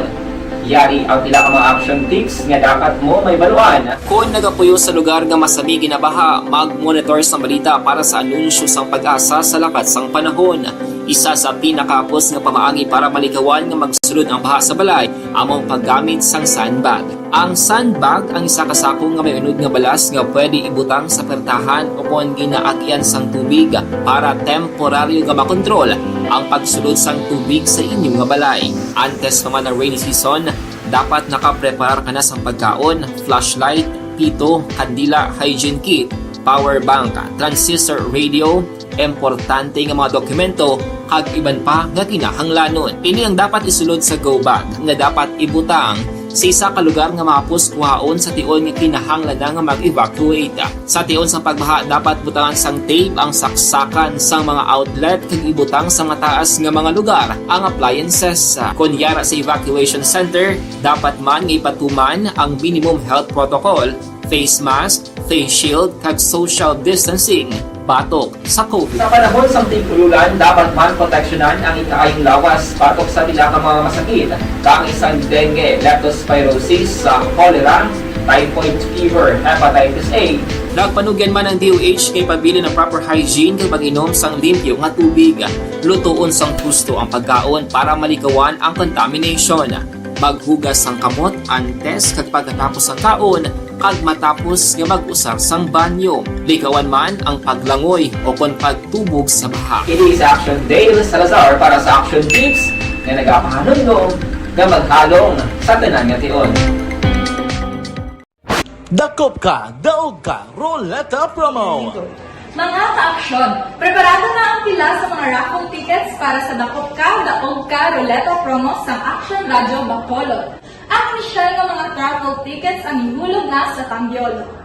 Yari ang pila ka mga action tips nga dapat mo may baluan. Kung nagapuyo sa lugar nga masabi ginabaha, mag-monitor sa balita para sa anunsyo sang pag-asa sa lakat sang panahon. Isa sa pinakapos nga pamaagi para malikawan nga magsulod ang baha sa balay, among paggamit sang sandbag. Ang sandbag ang isa kasakong nga may unod nga balas nga pwede ibutang sa pertahan upon ginaagyan sang tubig para temporaryo nga makontrol ang pagsulod sang tubig sa inyong nga balay. Antes naman ng rainy season, dapat nakapreparar ka na sa pagkaon, flashlight, pito, kandila, hygiene kit, power bank, transistor radio, importante nga mga dokumento kag iban pa nga kinahanglanon. Ini ang dapat isulod sa go bag nga dapat ibutang sa isa ka lugar nga mapus kuhaon sa tion nga kinahanglan nga mag-evacuate. Sa tion sa pagbaha dapat butangan sang tape ang saksakan sang mga outlet kag ibutang sa mataas nga mga lugar ang appliances. Kunyara sa evacuation center, dapat man nga ipatuman ang minimum health protocol, face mask, face shield kag social distancing batok sa COVID. Sa panahon sa tingkululan, dapat man proteksyonan ang ikaayong lawas batok sa pila ka mga masakit, kang isang dengue, leptospirosis, cholera, typhoid fever, hepatitis A. Nagpanugyan man ang DOH kay pabili ng proper hygiene kay pag-inom sang limpyo nga tubig. Lutuon sang husto ang pagkaon para malikawan ang contamination. Maghugas sang kamot antes kag pagkatapos ang kaon kag matapos nga mag-usar sang banyo. Likawan man ang paglangoy o kon pagtubog sa baha. Kini sa Action Dale Salazar para sa Action Tips nga nagapahanundong nga maghalong sa tanan nga tion. Dakop ka, daog ka, Roleta Promo! Mga ka-aksyon, preparado na ang pila sa mga raffle tickets para sa Dakop Ka, Daog Ka, Roleta Promo sa Action Radio Bacolod. Ang inisyal ng mga raffle tickets ang ihulog na sa Tambiolo.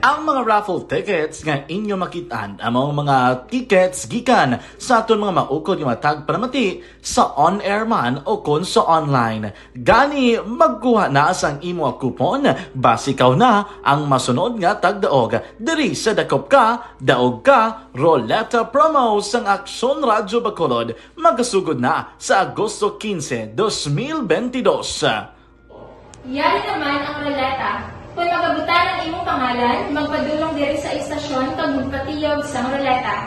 Ang mga raffle tickets nga inyo makitaan among mga tickets gikan sa aton mga maukod nga matag panamati sa on-air man o kon sa online. Gani magkuha na sang imo coupon basi ikaw na ang masunod nga tagdaog diri sa Dakop Ka, Daog Ka, Roleta Promo sang Aksyon Radyo Bacolod magasugod na sa Agosto 15, 2022. Yari naman ang roleta. Kung magabutan ang imong pangalan, magpadulong diri sa istasyon kag magpatiyog sa roleta.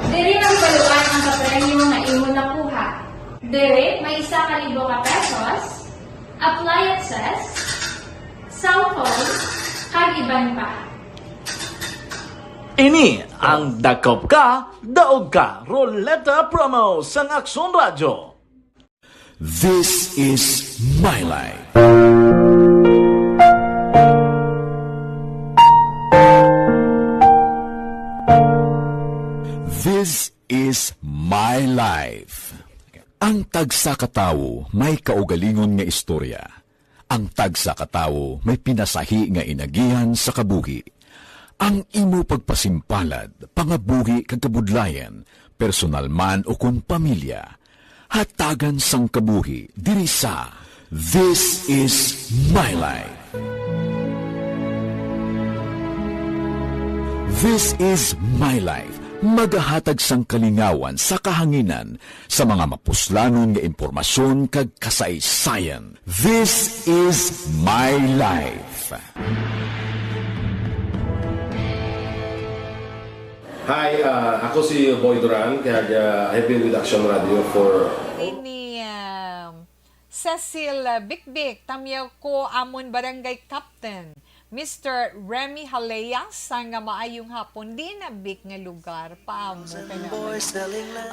Diri ang baluan ang kapremyo nga imo nakuha. Diri may 1,000 ka pesos, appliances, cellphone, kag iban pa. Ini ang Dakop Ka, Daog Ka, Roleta Promo sang Aksyon Radyo. This is My Life. This is My Life. Ang tagsa katawo may kaugalingon nga istorya. Ang tagsa katawo may pinasahi nga inagihan sa kabuhi. Ang imo pagpasimpalad, pangabuhi kag kabudlayan, personal man o kung pamilya, hatagan sang kabuhi diri sa This is My Life. This is My Life. Magahatag sang kalingawan sa kahanginan sa mga mapuslanon nga impormasyon kag kasaysayan. This is My Life. Hi, ako si Boy Duran, kaya I've been with Action Radio for... Ini Cecil Bikbik, tamyaw ko amon barangay captain. Mr. Remy Haleas, sang maayong hapon, di na big nga lugar, paamo ka naman.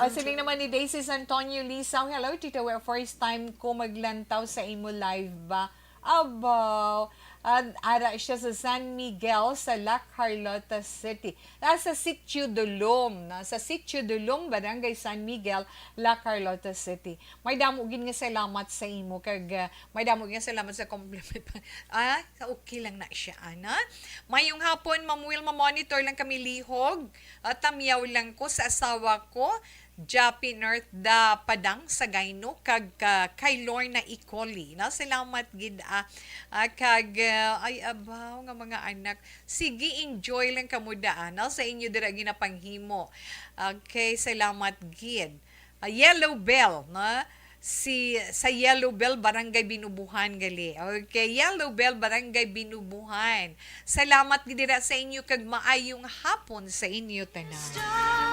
Siling naman ni Daisy Antonio Lisaw, hello, Tito, first time ko maglantaw sa imo live ba? Abaw, Ara siya sa San Miguel sa La Carlota City. Nasa Sitio Dulong. Nasa Sitio Dulong, Barangay San Miguel, La Carlota City. May damo gid nga salamat sa imo kag may damo gid nga salamat sa compliment. Okay lang na siya ana. Mayong hapon, Ma'am Will, monitor lang kami lihog. Tamyaw lang ko sa asawa ko. Japi North da Padang sa Gayno kag kay Lorna Icoli. Na salamat gid kag ay abaw nga mga anak. Sige, enjoy lang kamo daan sa inyo dira ginapanghimo. Okay, salamat gid. Yellow Bell, na sa Yellow Bell Barangay Binubuhan gali. Okay, Yellow Bell Barangay Binubuhan. Salamat gid dira sa inyo kag maayong hapon sa inyo tanan.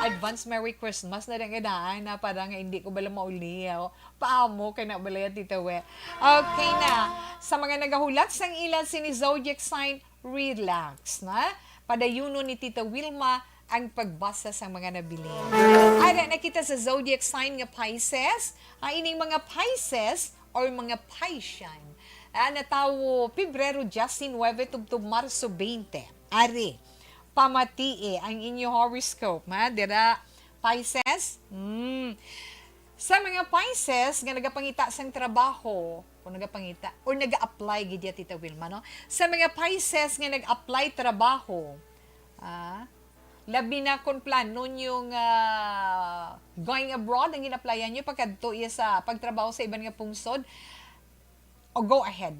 Advance Merry Christmas na rin kadaan na parang hindi ko bala mauliyaw. Paamo kay na balaya Tita We. Okay na. Sa mga nagahulat sang ilan si Zodiac sign, relax na. Padayuno ni Tita Wilma ang pagbasa sa mga nabili. Ara nakita sa zodiac sign nga Pisces, ining mga Pisces or mga Piscian. Natawo Pebrero 19 tubtob Marso 20. Ari, pamatii ang inyo horoscope, dira Pisces. Sa mga Pisces nga nagapangita sang trabaho, o nagapangita or naga-apply gid Tita Wilma, no? Sa mga Pisces nga nag-apply trabaho, labi na kung plano yung going abroad, ang ginaplayan nyo pagkadto sa pagtrabaho sa ibang nga pungsod, o go ahead.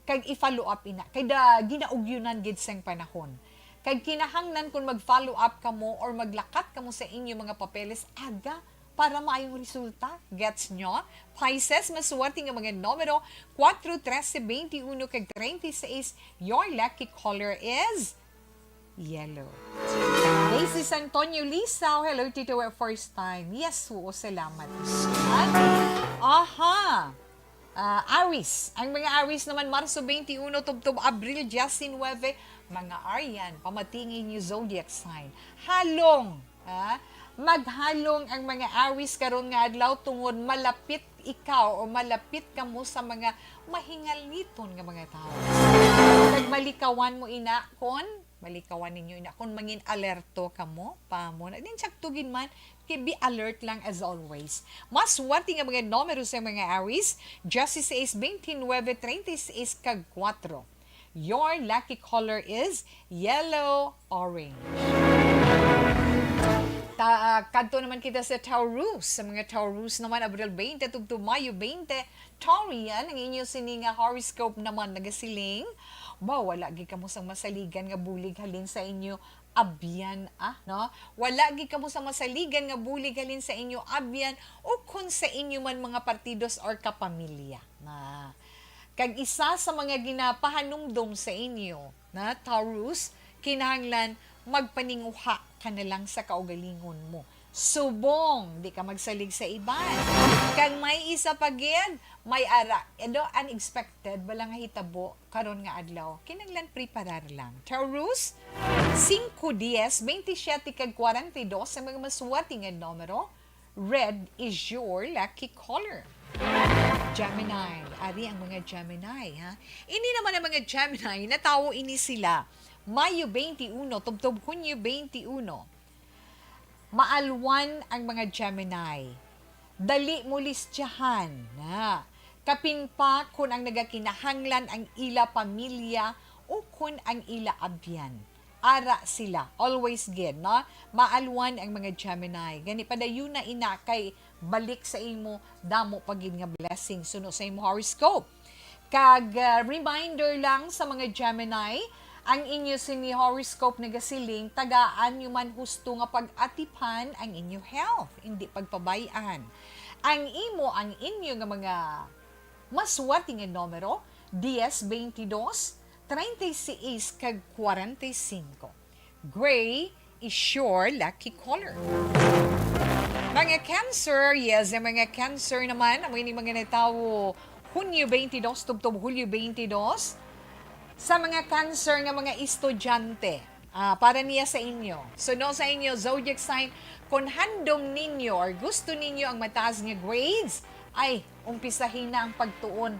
Kag i-follow up ina. Kay da ginaugyunan gid sang panahon. Kag kinahanglan kung mag-follow up kamo or maglakat kamo sa inyo mga papeles aga para maayong resulta. Gets nyo? Pisces, masuwerte nga mga numero 4, 13, 21, kag 36. Your lucky color is yellow. Daisy Antonio Lisaw, hello Tito, first time. Yes, salamat. Aries. Ang mga Aries naman, Marso 21, tubtob Abril 19, mga Aryan, pamatingin yung zodiac sign. Halong, maghalong ang mga Aries karon nga adlaw tungod malapit ikaw o malapit ka mo sa mga mahingaliton nga mga tao. Nagmalikawan mo ina kon malikawan ninyo ina kung mangin alerto ka mo pa mo na din saktugin man kay be alert lang as always. Mas wati nga mga numero sa mga Aries 16, 29, 36 kag 4. Your lucky color is yellow orange. Kadto naman kita sa Taurus. Sa mga Taurus naman, Abril 20 tubto Mayo 20, Taurian, ang inyong sininga horoscope naman nagasiling. Wala gi kamo sang masaligan nga bulig halin sa inyo abyan, no? Wala gi kamo sang masaligan nga bulig halin sa inyo abyan o kung sa inyo man mga partidos or kapamilya. Kag isa sa mga ginapahanumdom sa inyo, na Taurus, kinahanglan magpaninguha ka na lang sa kaugalingon mo. Subong, di ka magsalig sa iban. Kag may isa pagyan, may ara. Unexpected, walang hitabo, karon nga adlaw. Kinanglan preparar lang. Taurus, 5, 10, 27, kag 42, sa mga maswati nga numero, red is your lucky color. Gemini, ari ang mga Gemini, Ini naman ang mga Gemini, natawo ini sila. Mayo 21, tubtob Hunyo 21. Maalwan ang mga Gemini. Dali mo listyahan. Kapin pa kung ang nagakinahanglan ang ila pamilya o kung ang ila abyan. Ara sila. Always good, no? Maalwan ang mga Gemini. Gani padayon na ina kay balik sa imo damo pagin nga blessing suno sa imo horoscope. Kag reminder lang sa mga Gemini, ang inyo sini horoscope nagasiling tagaan nyo man husto nga pag-atipan ang inyo health, hindi pagpabayaan. Ang inyo nga mga maswerte nga numero 10, 22, 36 kag 45. Gray is your lucky color. Mga Cancer, yes, ang mga Cancer naman, ang mga natawo Hunyo 22, tubtob Hulyo 22, sa mga Cancer nga mga estudyante, para niya sa inyo. So, no, sa inyo, zodiac sign, kung handom ninyo or gusto ninyo ang mataas nga grades, ay, umpisahin na ang pagtuon.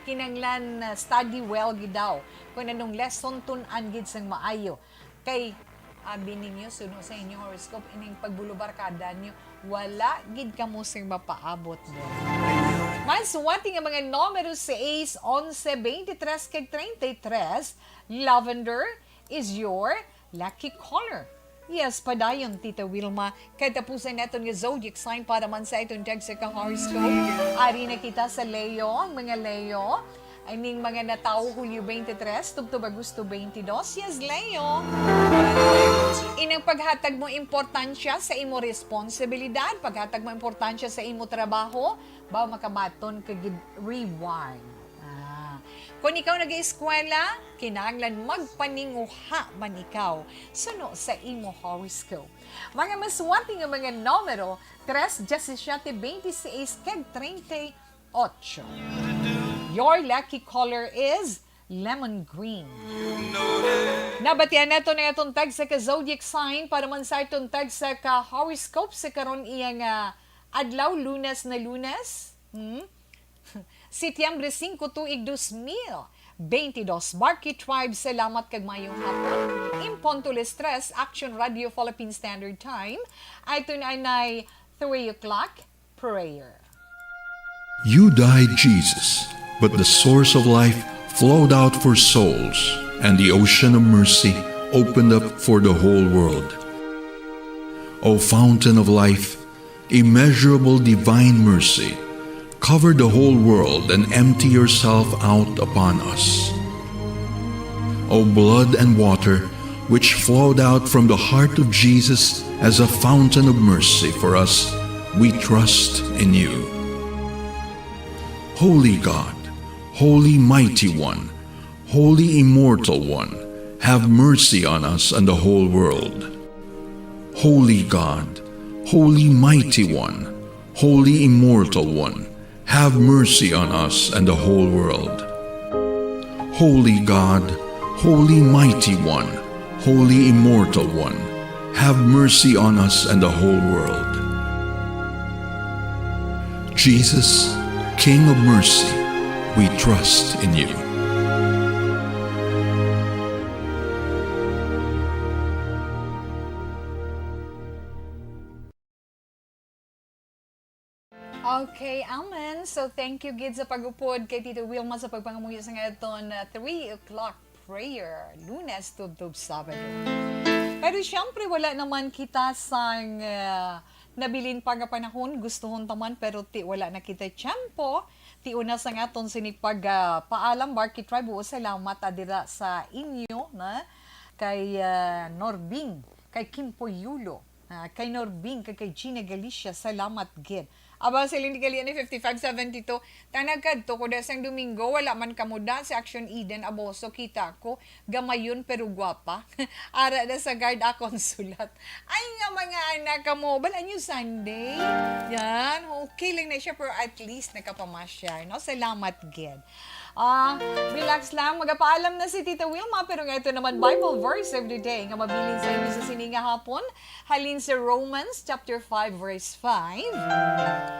kinanglan study well gid daw kung anong lesson tun-an gid sang maayo kay abi ninyo suno sa inyo horoscope ining pagbulubarkada nyo wala gid kamo sing mapaabot mo. Mas suwati nga mga numero 6, 11, 23 kag 33, lavender is your lucky color. Yes, padayon, Tita Wilma. Kaya tapusan natin nga zodiac sign para man sa itong tag sa horoscope. Ari na kita sa Leo, ang mga Leo. Ay ning mga natao Hulyo 23, tubtob Agosto 22. Yes, Leo. Inang paghatag mo importansya sa imo responsibilidad, paghatag mo importansya sa imo trabaho, ba makabaton kag reward. Kung ikaw nag-eskwela, kinahanglan magpaninguha man ikaw suno sa imo horoscope. Mga maswati nga mga numero 3, 17, 26, kag 38. Your lucky color is lemon green. Nabatian nato na itong tag sa ka-zodiac sign para man sa itong tag sa ka-horoscope sa karon iyang adlaw, lunas na lunas. Setyembre 5, tuig 2022. Barky Tribe, salamat kag mayong hapon. Impontules 3, Action Radio Philippine Standard Time. Ay tunay 3 o'clock, prayer. You died, Jesus, but the source of life flowed out for souls, and the ocean of mercy opened up for the whole world. O fountain of life, immeasurable divine mercy, cover the whole world and empty yourself out upon us. O blood and water, which flowed out from the heart of Jesus as a fountain of mercy for us, we trust in you. Holy God, Holy Mighty One, Holy Immortal One, have mercy on us and the whole world. Holy God, Holy Mighty One, Holy Immortal One, have mercy on us and the whole world. Holy God, Holy Mighty One, Holy Immortal One, have mercy on us and the whole world. Jesus, King of mercy, we trust in you. Okay, amen. So thank you gid sa pag-upod kay Tito Wilma sa pagpangamuyo sa ngayon 3 o'clock prayer, Lunes, tubtob, Sabado. Pero syempre wala naman kita sang nabilin pa nga panahon, gustuhon taman pero wala na kita tiyempo. Ti una sa nga ton sinipag paalam Barky Tribe, salamat adira sa inyo na kay Norbing, kay Kimpo Yulo, kay Norbing, kay Gina Galicia, salamat gid. Aba, sa Lindy Galian ni 5572, tanagad to ko desang Domingo, wala man kamuda sa Action Eden, aboso, kita ko, gamayon pero guwapa. Ara na sa guard akong sulat. Ay nga mga anak ka mo, balaan nyo Sunday. Yan, okay lang na siya, pero at least nakapamasya. No? Salamat, Gid. Relax lang, magpaalam na si Tita Wilma, pero nga ito naman Bible verse of the day, nga mabilin sa inyo sa sininga hapon, halin sa Romans chapter 5 verse 5.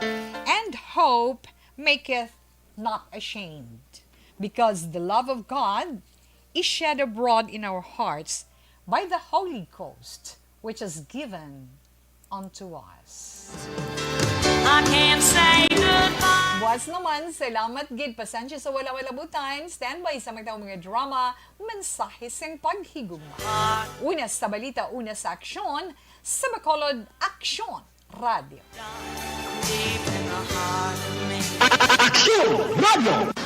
And hope maketh not ashamed, because the love of God is shed abroad in our hearts by the Holy Ghost, which is given unto us. I can't say goodbye. Buwas naman, salamat gid, pasensya sa wala-wala butan, standby sa mga drama, mensahe sang paghigugma. Una sa balita, una sa aksyon, sa Bacolod Aksyon Radio. Aksyon Radio!